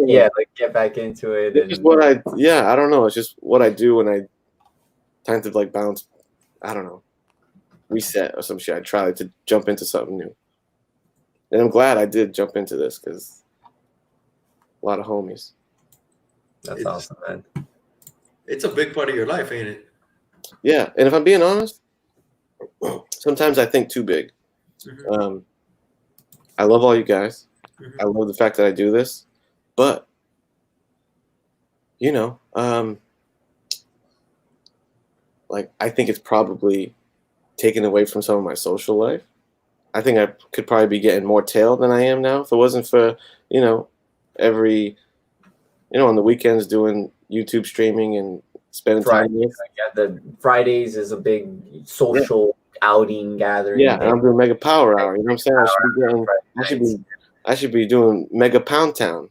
Get back into it. It's just what I don't know. It's just what I do when I time to like bounce. I don't know, reset or some shit. I try to jump into something new, and I'm glad I did jump into this because a lot of homies. That's awesome, man. It's a big part of your life, ain't it? Yeah, and if I'm being honest, sometimes I think too big. Mm-hmm. I love all you guys. Mhm. I love the fact that I do this, but you know, like I think it's probably taken away from some of my social life. I think I could probably be getting more tail than I am now if it wasn't for, you know, every, on the weekends doing YouTube streaming and spending time with. Yeah, the Fridays is a big social outing gathering. Yeah, and I'm doing Mega Power Hour. You know what I'm saying? I should be doing Mega Pound Town.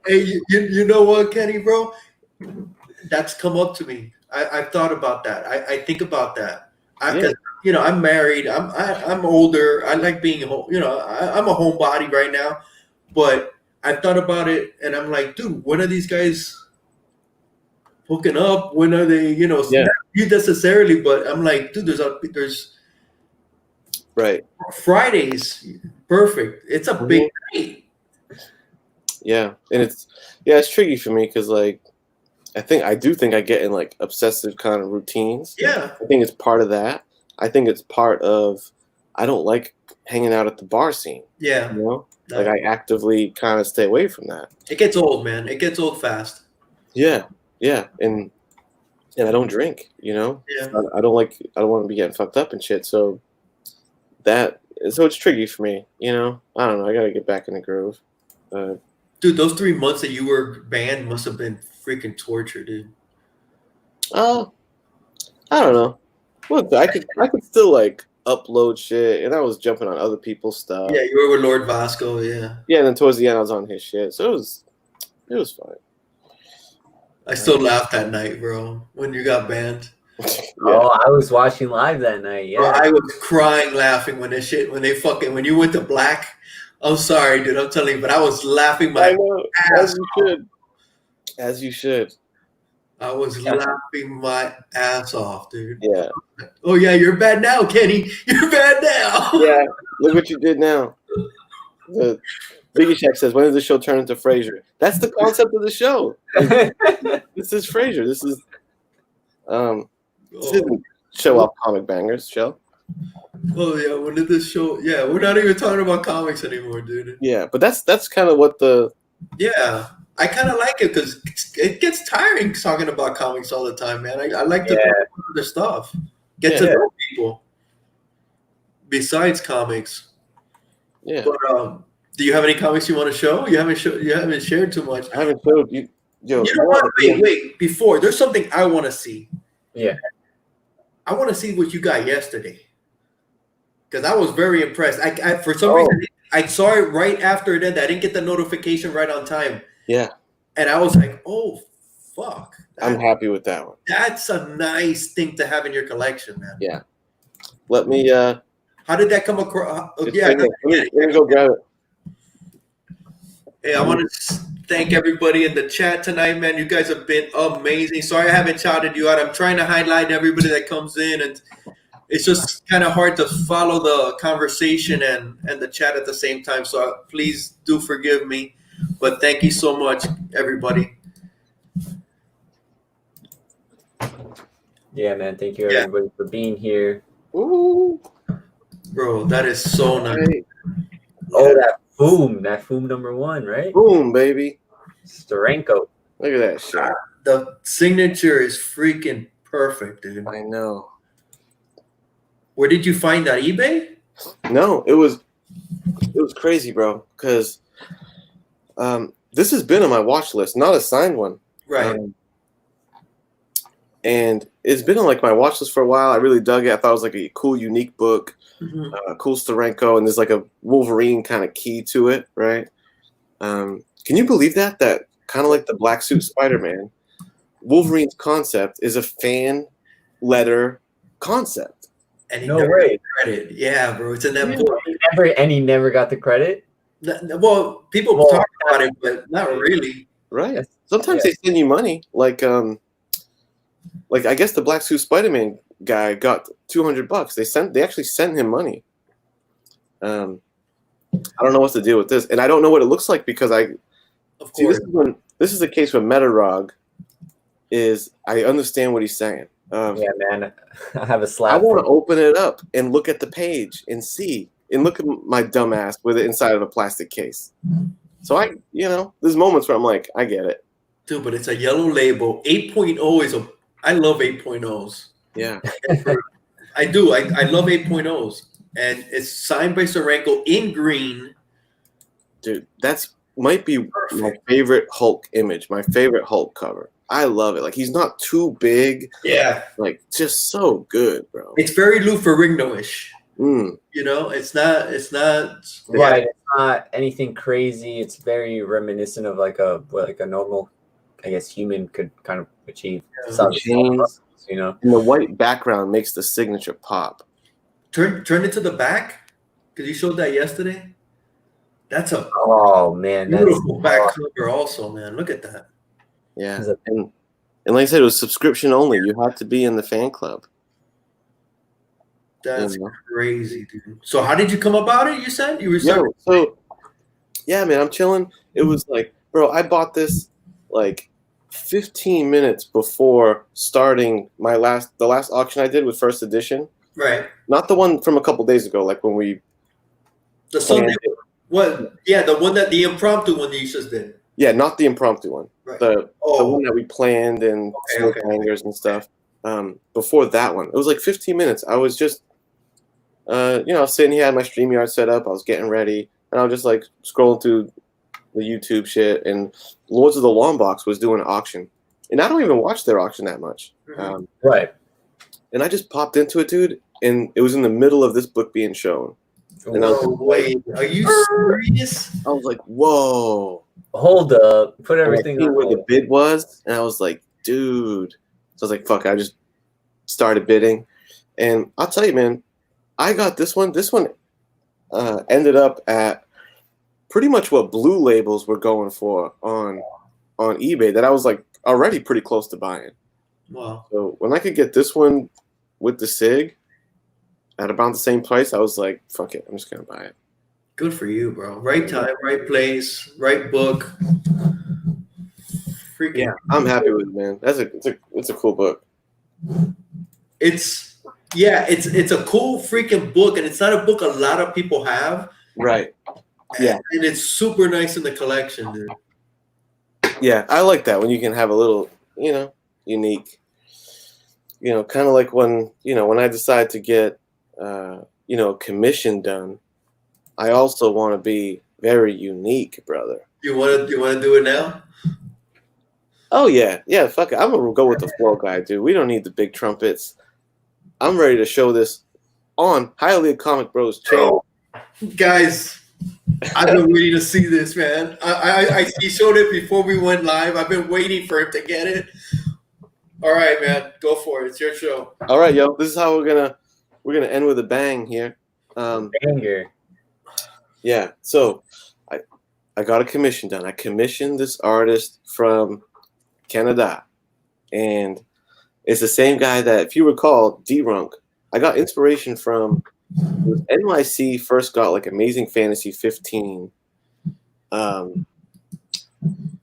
Hey, you know what, Kenny, bro? That's come up to me. I've thought about that. I think about that. Because I'm married. I'm older. I like being home. I'm a homebody right now. But I thought about it, and I'm like, dude, when are these guys hooking up? When are they? Not you necessarily, but I'm like, dude, there's right. Fridays, perfect. It's a big night. Yeah, and it's tricky for me because like I do think I get in like obsessive kind of routines. Yeah, I think it's part of that. I think it's part of I don't like hanging out at the bar scene. Yeah, like I actively kind of stay away from that. It gets old, man. It gets old fast. Yeah, and I don't drink. Yeah, I don't want to be getting fucked up and shit. So it's tricky for me. I don't know. I gotta get back in the groove. Dude, those 3 months that you were banned must have been freaking torture, dude. I don't know. Look, I could still like upload shit, and I was jumping on other people's stuff. Yeah, you were with Lord Vasco, yeah. Yeah, and then towards the end, I was on his shit, so it was fine. I still laughed that night, bro, when you got banned. Oh, I was watching live that night. Yeah, bro, I was crying laughing when you went to black. I'm sorry, dude. I'm telling you, but I was laughing my ass off. As you should. I was laughing my ass off, dude. Yeah. Oh yeah, you're bad now, Kenny. You're bad now. Yeah. Look what you did now. The Biggie Shack says, "When did the show turn into Frasier?" That's the concept of the show. This is Frasier. This is this isn't show off comic bangers show. Oh yeah, when did this show? Yeah, we're not even talking about comics anymore, dude. Yeah, but that's kind of what the. Yeah, I kind of like it because it gets tiring talking about comics all the time, man. I like to talk about other stuff, get to know people besides comics. Yeah. But do you have any comics you want to show? You haven't shared too much. I haven't showed you. Yo, you know what? Wait. Before there's something I want to see. Yeah. I want to see what you got yesterday. Because I was very impressed. I for some reason I saw it right after it ended. I didn't get the notification right on time. Yeah. And I was like, oh fuck. I'm happy with that one. That's a nice thing to have in your collection, man. Yeah. Let me how did that come across? Let me go grab it. Hey, I want to thank everybody in the chat tonight, man. You guys have been amazing. Sorry I haven't shouted you out. I'm trying to highlight everybody that comes in, and it's just kind of hard to follow the conversation and the chat at the same time. So please do forgive me. But thank you so much, everybody. Yeah, man. Thank you, everybody, for being here. Ooh. Bro, that is so nice. Oh, that Foom number 1, right? Boom, baby. Steranko. Look at that shit. The signature is freaking perfect, dude. I know. Where did you find that? eBay? No, it was crazy, bro. Because this has been on my watch list, not a signed one. Right. And it's been on like my watch list for a while. I really dug it. I thought it was like a cool, unique book. Cool Steranko, and there's like a Wolverine kind of key to it, right? Can you believe that kind of like the Black Suit Spider-Man, Wolverine's concept is a fan letter concept. And he never got credit. Yeah, bro, it's in that book. He never got the credit. Well, people talk about it, but not really. Right. Sometimes they send you money, like I guess the Black Suit Spider-Man guy got $200. They actually sent him money. I don't know what to do with this, and I don't know what it looks like because this is the case with Metarog. Is I understand what he's saying. Yeah, man. I have a I slab. want to open it up and look at the page and see and look at my dumb ass with it inside of a plastic case. So there's moments where I'm like, I get it. Dude, but it's a yellow label. 8.0 is I love 8.0s. Yeah. I do. I love 8.0s. And it's signed by Sorenko in green. Dude, might be my favorite Hulk image, my favorite Hulk cover. I love it. Like, he's not too big. Yeah. Like, just so good, bro. It's very Lou Ferrigno-ish. Mm. You know, it's not Right. It's not anything crazy. It's very reminiscent of like a normal, I guess, human could kind of achieve. Chains, you know. And the white background makes the signature pop. Turn it to the back, because you showed that yesterday. That's a beautiful back cover also, man. Look at that. Yeah. And like I said, it was subscription only. You had to be in the fan club. That's crazy, dude. So how did you come about it? You said you were yeah, man, I'm chilling. It was like, bro, I bought this like 15 minutes before starting the last auction I did with first edition. Right. Not the one from a couple days ago, like when we the Sunday what? Yeah, the one the impromptu one that you just did. Yeah, not the impromptu one. Right. The one that we planned and hangers and stuff. Before that one, it was like 15 minutes. I was just sitting here, I had my StreamYard set up. I was getting ready, and I was just like scrolling through the YouTube shit. And Lords of the Long Box was doing an auction, and I don't even watch their auction that much. Right. And I just popped into it, dude, and it was in the middle of this book being shown. And wait, are you serious? I was like, whoa. Hold up. Put everything on where the bid was, and I was like, dude. So I was like, fuck, I just started bidding. And I'll tell you, man, I got this one. This one ended up at pretty much what Blue Labels were going for on eBay that I was like already pretty close to buying. Wow. So when I could get this one with the SIG at about the same price, I was like, fuck it, I'm just going to buy it. Good for you, bro. Right time, right place, right book. Freaking yeah, I'm happy with it, man. It's a cool book. It's a cool freaking book, and it's not a book a lot of people have. Right. Yeah. And it's super nice in the collection, dude. Yeah, I like that when you can have a little, unique. Kind of like when I decide to get commission done, I also want to be very unique, brother. You want to do it now? Oh yeah, fuck it. I'm gonna go with the flow guy, dude. We don't need the big trumpets. I'm ready to show this on Hialeah Comic Bros channel. Guys, I've been waiting to see this, man. He showed it before we went live. I've been waiting for him to get it. All right, man, go for it. It's your show. All right, yo. This is how we're gonna end with a bang here. Banger. Yeah. So I got a commission done. I commissioned this artist from Canada, and it's the same guy that, if you recall, D-Runk, I got inspiration from. It was NYC first got like Amazing Fantasy 15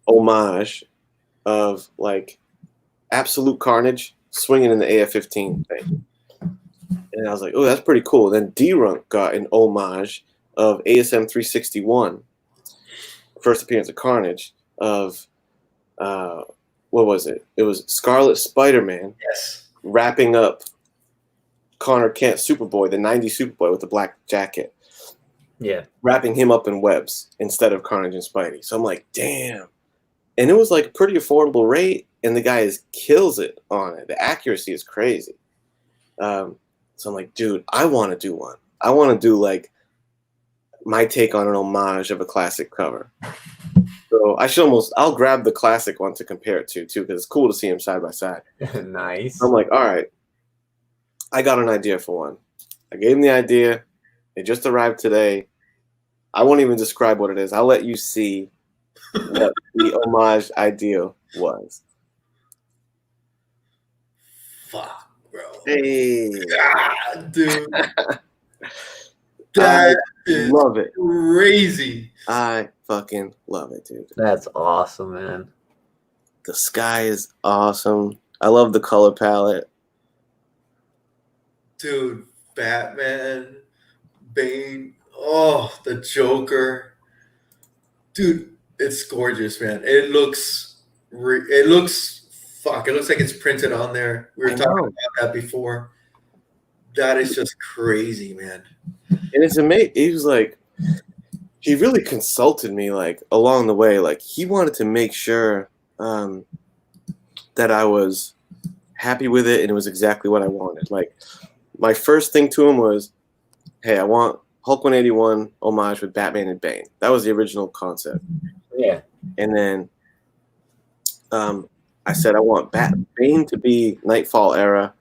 homage of like Absolute Carnage swinging in the AF-15 thing. And I was like, oh, that's pretty cool. Then D-Runk got an homage of ASM 361, first appearance of Carnage, of what was it? It was Scarlet Spider-Man. Yes. Wrapping up Connor Kent Superboy, the 90s Superboy with the black jacket. Yeah. Wrapping him up in webs instead of Carnage and Spidey. So I'm like, damn. And it was like a pretty affordable rate, and the guy kills it on it. The accuracy is crazy. So I'm like, dude, I want to do one. I want to do like my take on an homage of a classic cover. So I'll grab the classic one to compare it to too, because it's cool to see them side by side. Nice. I'm like, all right, I got an idea for one. I gave him the idea. It just arrived today. I won't even describe what it is. I'll let you see what the homage idea was. Fuck, bro. Hey. Dude. That is love it. Crazy. I fucking love it, dude. That's awesome, man. The sky is awesome. I love the color palette. Dude, Batman, Bane, oh, the Joker. Dude, it's gorgeous, man. It looks it looks like it's printed on there. We were talking about that before. That is just crazy, man. And it's amazing. He was like, he really consulted me like along the way. Like he wanted to make sure that I was happy with it and it was exactly what I wanted. Like my first thing to him was, hey, I want Hulk 181 homage with Batman and Bane. That was the original concept. Yeah. And then I said I want Bane to be Nightfall era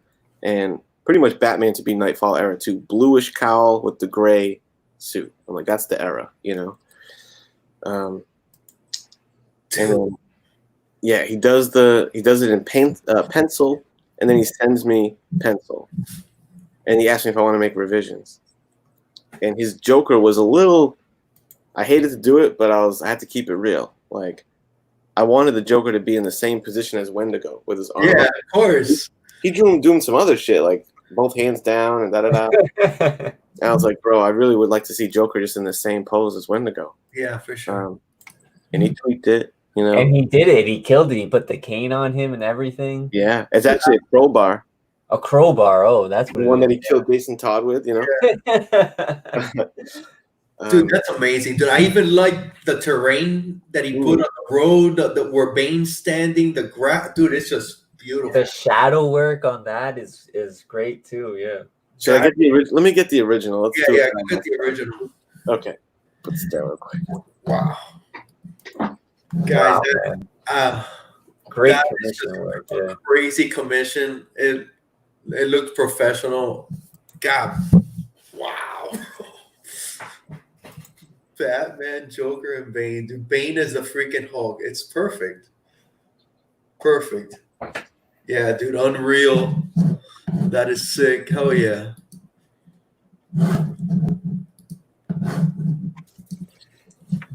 and pretty much Batman to be Nightfall era too. Bluish cowl with the gray suit. I'm like, that's the era, you know? And then, yeah, he does it in pencil, and then he sends me pencil. And he asked me if I want to make revisions. And his Joker was a little, I hated to do it, but I had to keep it real. Like, I wanted the Joker to be in the same position as Wendigo with his arm. Yeah, of course. He drew him doing some other shit, like both hands down and da-da-da. And I was like, bro, I really would like to see Joker just in the same pose as Wendigo. Yeah, for sure. And he tweaked it, you know. And he did it. He killed it. He put the cane on him and everything. Yeah, it's actually a crowbar. A crowbar. Oh, that's the one that he killed Jason Todd with, you know. Dude, that's amazing. Dude, I even like the terrain that he put on the road, where Bane's standing, the grass. Dude, it's just beautiful. The shadow work on that is great too. Yeah. Should I get the original? Let me get the original. Let's go get the original. Okay. Put this down real quick. Wow. Guys, great commission work. Yeah. Crazy commission. It looks professional. God, wow. Batman, Joker, and Bane. Dude, Bane is the freaking Hulk. It's perfect. Perfect. Yeah, dude, unreal. That is sick. Hell yeah.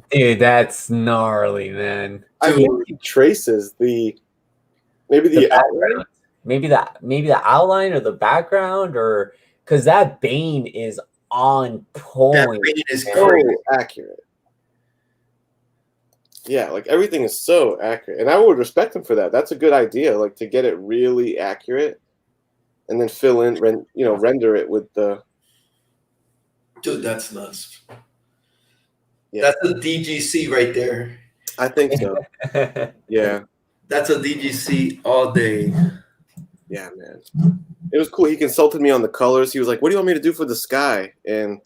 Dude, that's gnarly, man. I think he traces maybe the outline. Maybe the outline or the background, or because that Bane is on point. That Bane is so accurate. Yeah, like everything is so accurate, and I would respect him for that. That's a good idea, like to get it really accurate, and then fill in, render it with the. Dude, that's nuts. Yeah. That's a DGC right there. I think so. Yeah. That's a DGC all day. Yeah, man. It was cool. He consulted me on the colors. He was like, what do you want me to do for the sky? And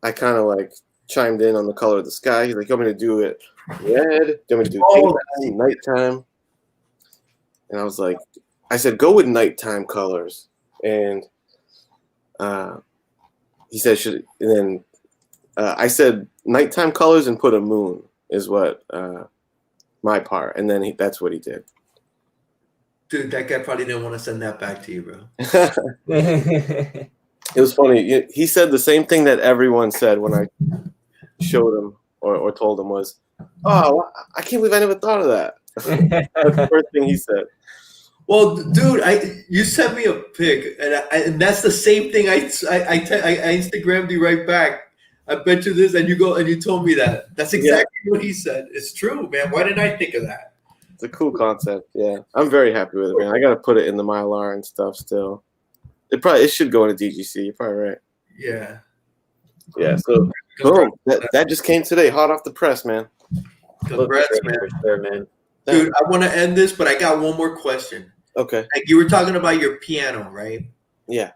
I kind of like chimed in on the color of the sky. He's like, you want me to do it red? Do you want me to do daytime, nighttime? And I was like, I said, go with nighttime colors. And he said, I said nighttime colors and put a moon is what my part. And then that's what he did. Dude, that guy probably didn't want to send that back to you, bro. It was funny. He said the same thing that everyone said when I showed him or told him was, oh, I can't believe I never thought of that. That's the first thing he said. Well, dude, you sent me a pic, and that's the same thing I Instagrammed you right back. I bet you this, and you told me that. That's exactly what he said. It's true, man. Why didn't I think of that? It's a cool concept. Yeah, I'm very happy with it, man. I got to put it in the Mylar and stuff still. It should go into DGC. You're probably right. Yeah. Yeah. So boom, that just came today, hot off the press, man. Congrats, man. Sure, man. Dude, I want to end this, but I got one more question. Okay. Like you were talking about your piano, right? Yeah.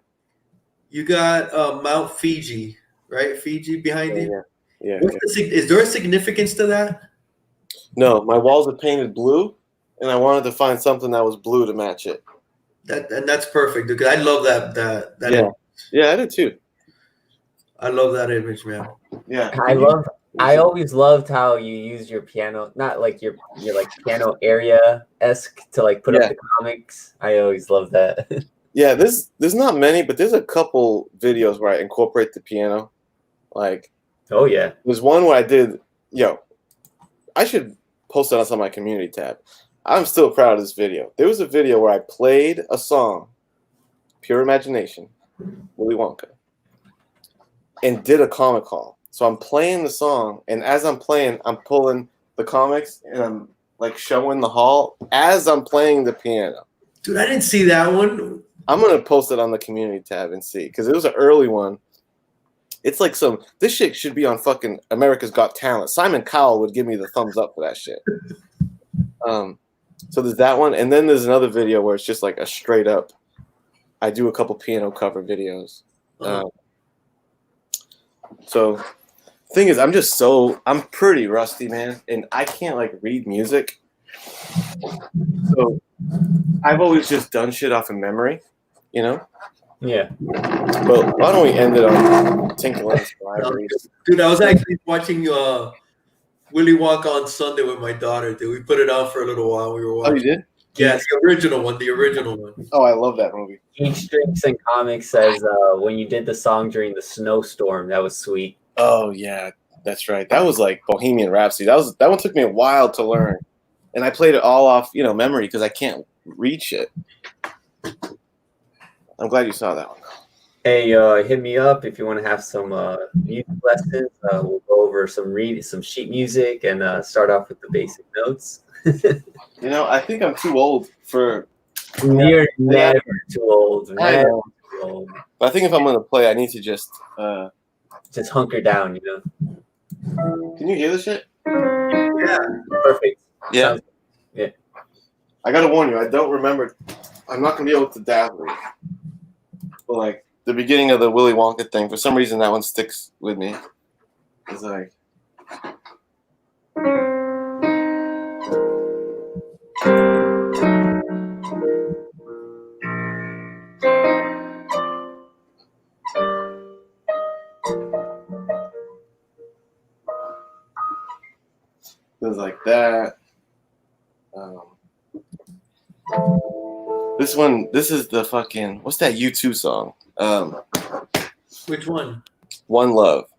You got Mount Fiji, right? Fiji behind you. Yeah. Is there a significance to that? No, my walls are painted blue, and I wanted to find something that was blue to match it. That's perfect because I love that yeah. image. Yeah, I did too. I love that image, man. Yeah. I always loved how you use your piano, not like your like piano area-esque to like put up the comics. I always loved that. Yeah, there's not many, but there's a couple videos where I incorporate the piano. Like, oh yeah. There's one where I did, I should post it on my community tab. I'm still proud of this video. There was a video where I played a song Pure Imagination, Willy Wonka, and did a comic haul. So I'm playing the song, and as I'm playing, I'm pulling the comics, and I'm like showing the haul as I'm playing the piano. Dude, I didn't see that one. I'm gonna post it on the community tab and see, because it was an early one. It's like this shit should be on fucking America's Got Talent. Simon Cowell would give me the thumbs up for that shit. So there's that one, and then there's another video where it's just like a straight up. I do a couple piano cover videos. So thing is, I'm pretty rusty, man, and I can't like read music. So I've always just done shit off of memory, you know? Yeah. But why don't we end it on Tinkerland's Libraries? Dude, I was actually watching Willy Wonka on Sunday with my daughter, dude. We put it on for a little while. We were watching. Oh, you did? Yeah, the original one. Oh, I love that movie. Geek Drinks and Comics says when you did the song during the snowstorm, that was sweet. Oh yeah, that's right. That was like Bohemian Rhapsody. That one took me a while to learn, and I played it all off, memory because I can't read shit. I'm glad you saw that one. Hey, hit me up if you want to have some music lessons. We'll go over some sheet music and start off with the basic notes. I think I'm too old for. You're never too old. Never too old. But I think if I'm gonna play, I need to just hunker down. Can you hear this shit? Yeah. Perfect. Yeah. Yeah. I gotta warn you, I don't remember. I'm not gonna be able to dazzle you. But like the beginning of the Willy Wonka thing, for some reason that one sticks with me. It's like. It was like that. This is the fucking, what's that U2 song? Which one? One Love.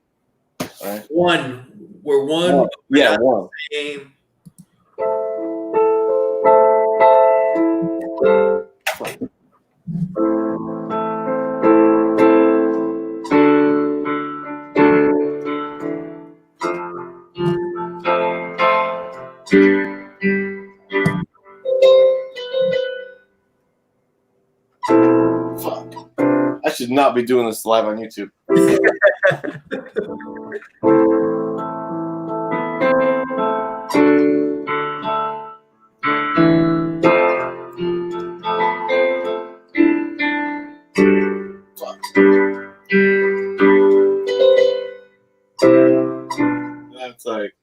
Right? One. We're one. Oh, yeah, one. Same. Fuck. I should not be doing this live on YouTube. Fuck. That's like,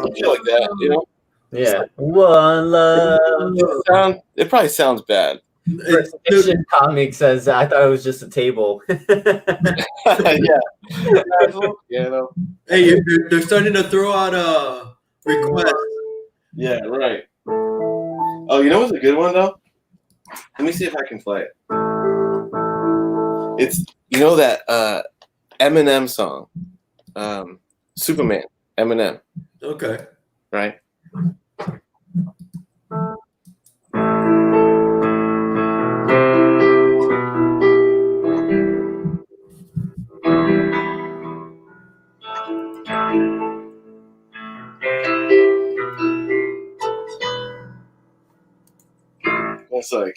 something like that, Yeah. One love. It probably sounds bad. Fiction Comic says I thought it was just a table. Yeah. Hey, they're starting to throw out requests. Yeah, right. Oh, you know what's a good one though? Let me see if I can play it. It's that Eminem song, Superman, Eminem. Okay. Right. It's like.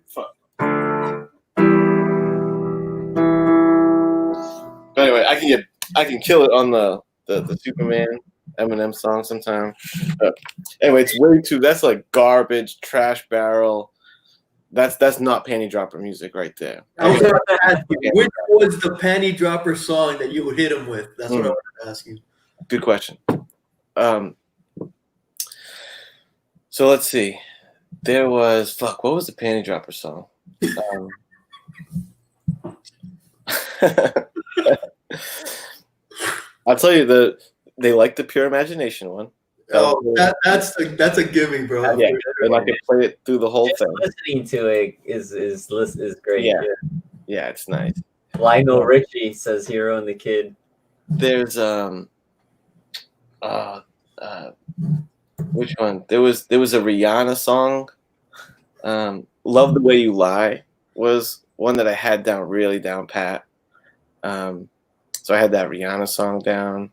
Fuck. Anyway, I can kill it on the Superman Eminem song sometime. Anyway, it's way too. That's like garbage, trash barrel. That's not panty dropper music right there. I was about to ask you, which was the panty dropper song that you would hit him with? That's what I wanted to ask you. Good question. So let's see. There was what was the panty dropper song? I'll tell you they like the Pure Imagination one. Oh, that's a gimme, bro. Yeah, and I could play it through the whole thing. Listening to it is great. Yeah. Yeah, it's nice. Lionel Richie says Hero and the Kid. There's which one? There was a Rihanna song. Love the Way You Lie was one that I had really down pat. So I had that Rihanna song down.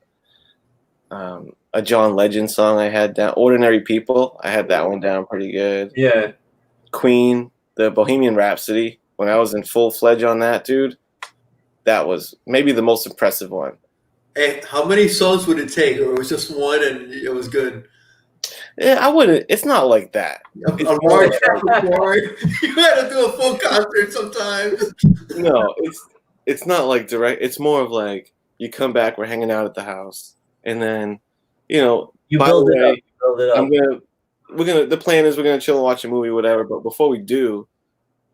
A John Legend song I had down. Ordinary People, I had that one down pretty good. Yeah. Queen, the Bohemian Rhapsody, when I was in full-fledged on that, dude, that was maybe the most impressive one. Hey, how many songs would it take? Or it was just one and it was good? Yeah, I wouldn't. It's not like that. A large repertoire. You had to do a full concert sometimes. No, it's not like direct. It's more of like you come back, we're hanging out at the house, and then, you build it up. The plan is we're gonna chill and watch a movie, whatever. But before we do,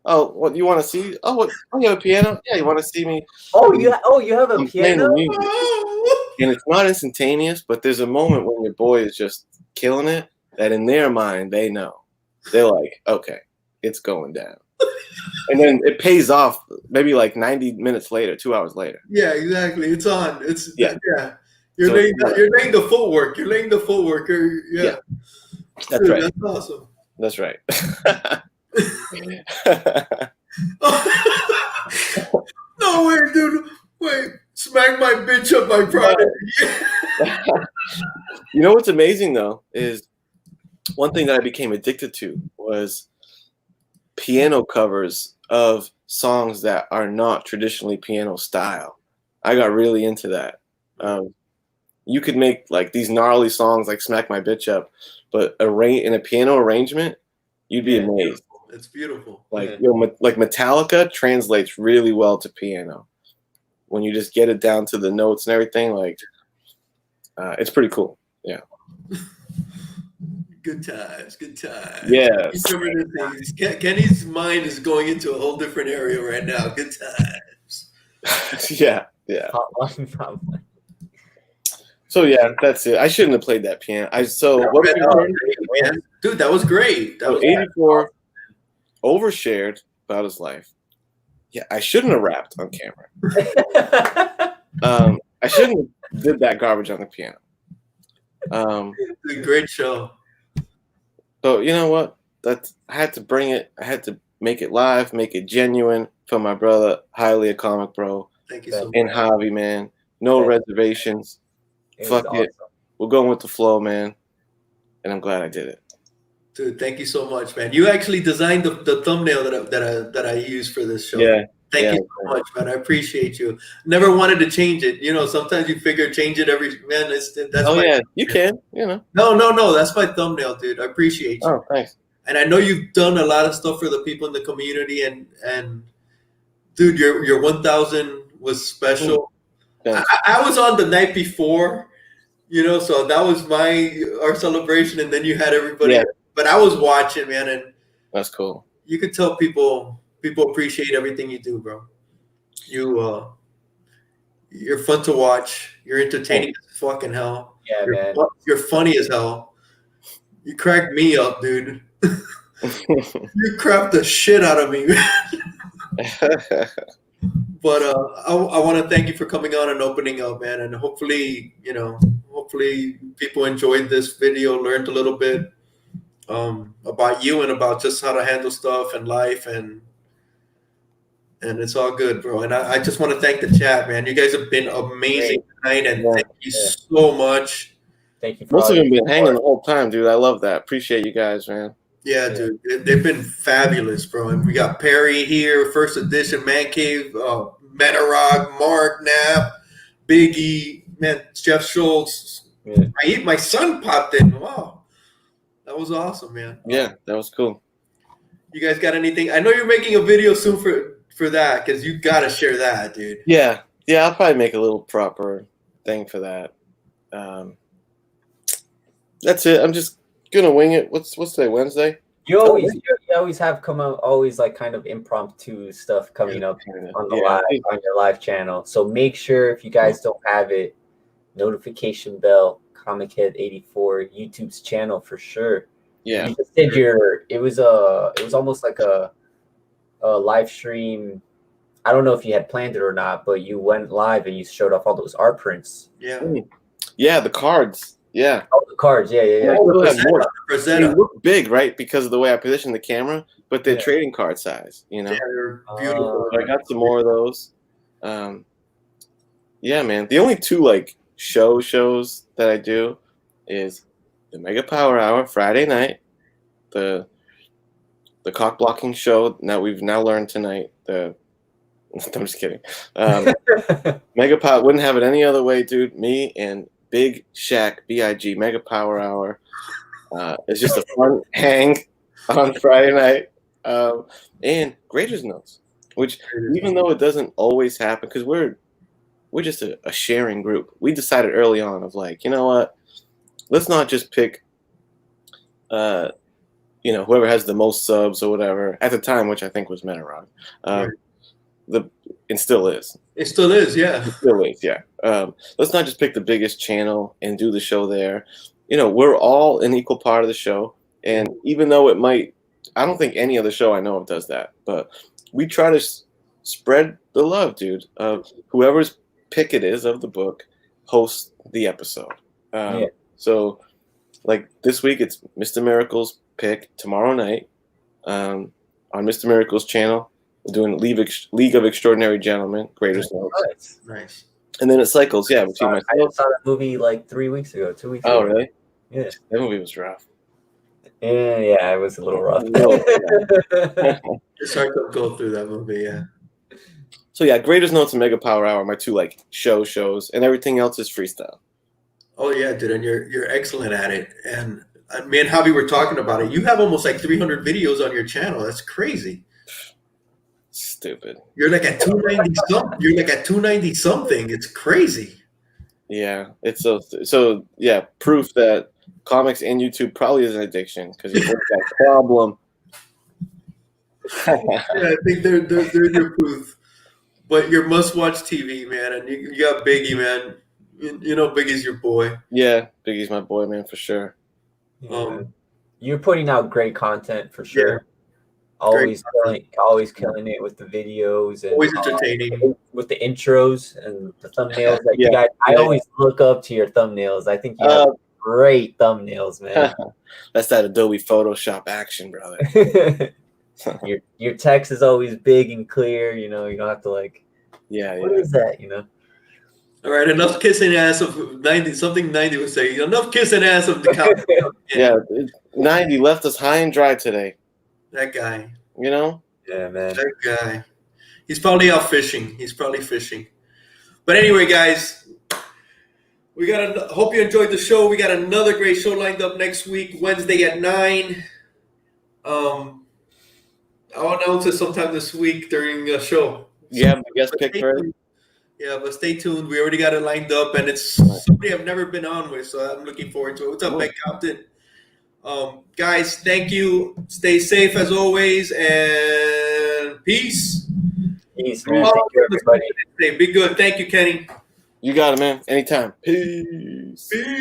what you want to see? Oh, you have a piano? Yeah, you want to see me? Oh, you have a piano? And it's not instantaneous, but there's a moment when your boy is just killing it that in their mind they know. They're like, okay, it's going down. And then it pays off maybe like 90 minutes later, 2 hours later. Yeah, exactly. It's on. It's yeah. You're laying the footwork. You're laying the footwork. Yeah. That's right. That's awesome. That's right. No way, dude. Wait. Smack my bitch up my product. You know what's amazing though is one thing that I became addicted to was piano covers of songs that are not traditionally piano style. I got really into that. You could make like these gnarly songs like Smack My Bitch Up, but in a piano arrangement, you'd be amazed. It's beautiful. Like like Metallica translates really well to piano. When you just get it down to the notes and everything, like it's pretty cool. Yeah. Good times. Yes. Kenny's mind is going into a whole different area right now. Good times. Yeah. So yeah, that's it. I shouldn't have played that piano. Dude, that was great. That was 84 overshared about his life. Yeah, I shouldn't have rapped on camera. I shouldn't have did that garbage on the piano. Great show. So you know what? I had to bring it. I had to make it live, make it genuine for my brother, Hialeah Comic, bro. Thank you so much. And Javi, man. No reservations. Fuck it. We're going with the flow, man. And I'm glad I did it. Dude, thank you so much, man. You actually designed the thumbnail that I used for this show. Yeah. Thank you so much, man. I appreciate you. Never wanted to change it. Sometimes you figure change it every man. You can. No. That's my thumbnail, dude. I appreciate you. Oh, thanks. And I know you've done a lot of stuff for the people in the community, and dude, your 1,000 was special. I was on the night before, so that was our celebration, and then you had everybody. Yeah. But I was watching, man, and that's cool. You could tell people appreciate everything you do, bro. You're fun to watch. You're entertaining as fucking hell. Yeah, man. You're funny as hell. You crack me up, dude. You crap the shit out of me. But I want to thank you for coming on and opening up, man. And hopefully people enjoyed this video, learned a little bit about you and about just how to handle stuff and life, and it's all good, bro. And I just want to thank the chat, man. You guys have been amazing tonight, and thank you so much. Thank you. Most of them been hanging the whole time, dude. I love that. Appreciate you guys, man. Yeah, dude. They've been fabulous, bro. And we got Perry here, first edition, Man Cave, Metarog, Mark Knapp, Biggie, man, Jeff Schultz. Yeah. My son popped in. Wow. That was awesome, man. Yeah, that was cool. You guys got anything? I know you're making a video soon for that, because you got to share that, dude. Yeah, I'll probably make a little proper thing for that. That's it. I'm just gonna wing it. What's today? Wednesday. You always have come out like kind of impromptu stuff coming up on your live channel. So make sure if you guys don't have it, notification bell, ComicHead84 YouTube's channel for sure. Yeah. You just did it was almost like a live stream. I don't know if you had planned it or not, but you went live and you showed off all those art prints. Yeah. Yeah, the cards. Yeah. Oh, the cards. Yeah. I still have more. Rosetta. They look big, right? Because of the way I position the camera, but they're trading card size, you know? Yeah, they're beautiful. I got some more of those. Yeah, man. The only two like shows that I do is the Mega Power Hour Friday night, the cock blocking show that we've now learned tonight. I'm just kidding. Mega Power wouldn't have it any other way, dude. Me and Big Shaq, BIG, Mega Power Hour. It's just a fun hang on Friday night. And Graders Notes, which even though it doesn't always happen, because we're just a sharing group. We decided early on of like, you know what? Let's not just pick, whoever has the most subs or whatever at the time, which I think was Metarog. It still is. It still is, yeah. It still is, yeah. Let's not just pick the biggest channel and do the show there. We're all an equal part of the show. And even though I don't think any other show I know of does that, but we try to spread the love, dude. Whoever's pick it is of the book hosts the episode. So, like this week, it's Mr. Miracle's pick tomorrow night on Mr. Miracle's channel. We're doing League of Extraordinary Gentlemen, Graders Notes. Nice. And then it cycles, between myself. I saw that movie like 3 weeks ago, 2 weeks ago. Oh, really? Yeah. That movie was rough. Yeah, it was a little rough. It's hard to go through that movie, yeah. So yeah, Graders Notes and Mega Power Hour are my two like shows, and everything else is freestyle. Oh yeah, dude, and you're excellent at it. And me and Javi were talking about it. You have almost like 300 videos on your channel. That's crazy. Stupid. You're like at 290 something. You're like at 290 something. It's crazy. Yeah, it's so. Yeah, proof that comics and YouTube probably is an addiction because you have that problem. Yeah, I think they're your proof. But you're must-watch TV, man, and you got Biggie, man. You know Biggie's your boy. Yeah, Biggie's my boy, man, for sure. You're putting out great content for sure. Yeah. Always killing it with the videos and always entertaining with the intros and the thumbnails. Like you guys, I always look up to your thumbnails. I think you have great thumbnails, man. That's that Adobe Photoshop action, brother. Your text is always big and clear. You don't have to like. What is that? All right, enough kissing ass of 90. Something 90 would say. Enough kissing ass of the cow. Yeah, 90 left us high and dry today. That guy. Yeah, man. That guy. He's probably out fishing. But anyway, guys, hope you enjoyed the show. We got another great show lined up next week, Wednesday at 9. I'll announce it sometime this week during the show. Yeah, I guess pick for it. Yeah, but stay tuned. We already got it lined up, and it's somebody I've never been on with, so I'm looking forward to it. What's up, Ben Compton? Guys, thank you. Stay safe as always, and peace. Peace, man. Thank you, everybody. Be good. Thank you, Kenny. You got it, man. Anytime. Peace.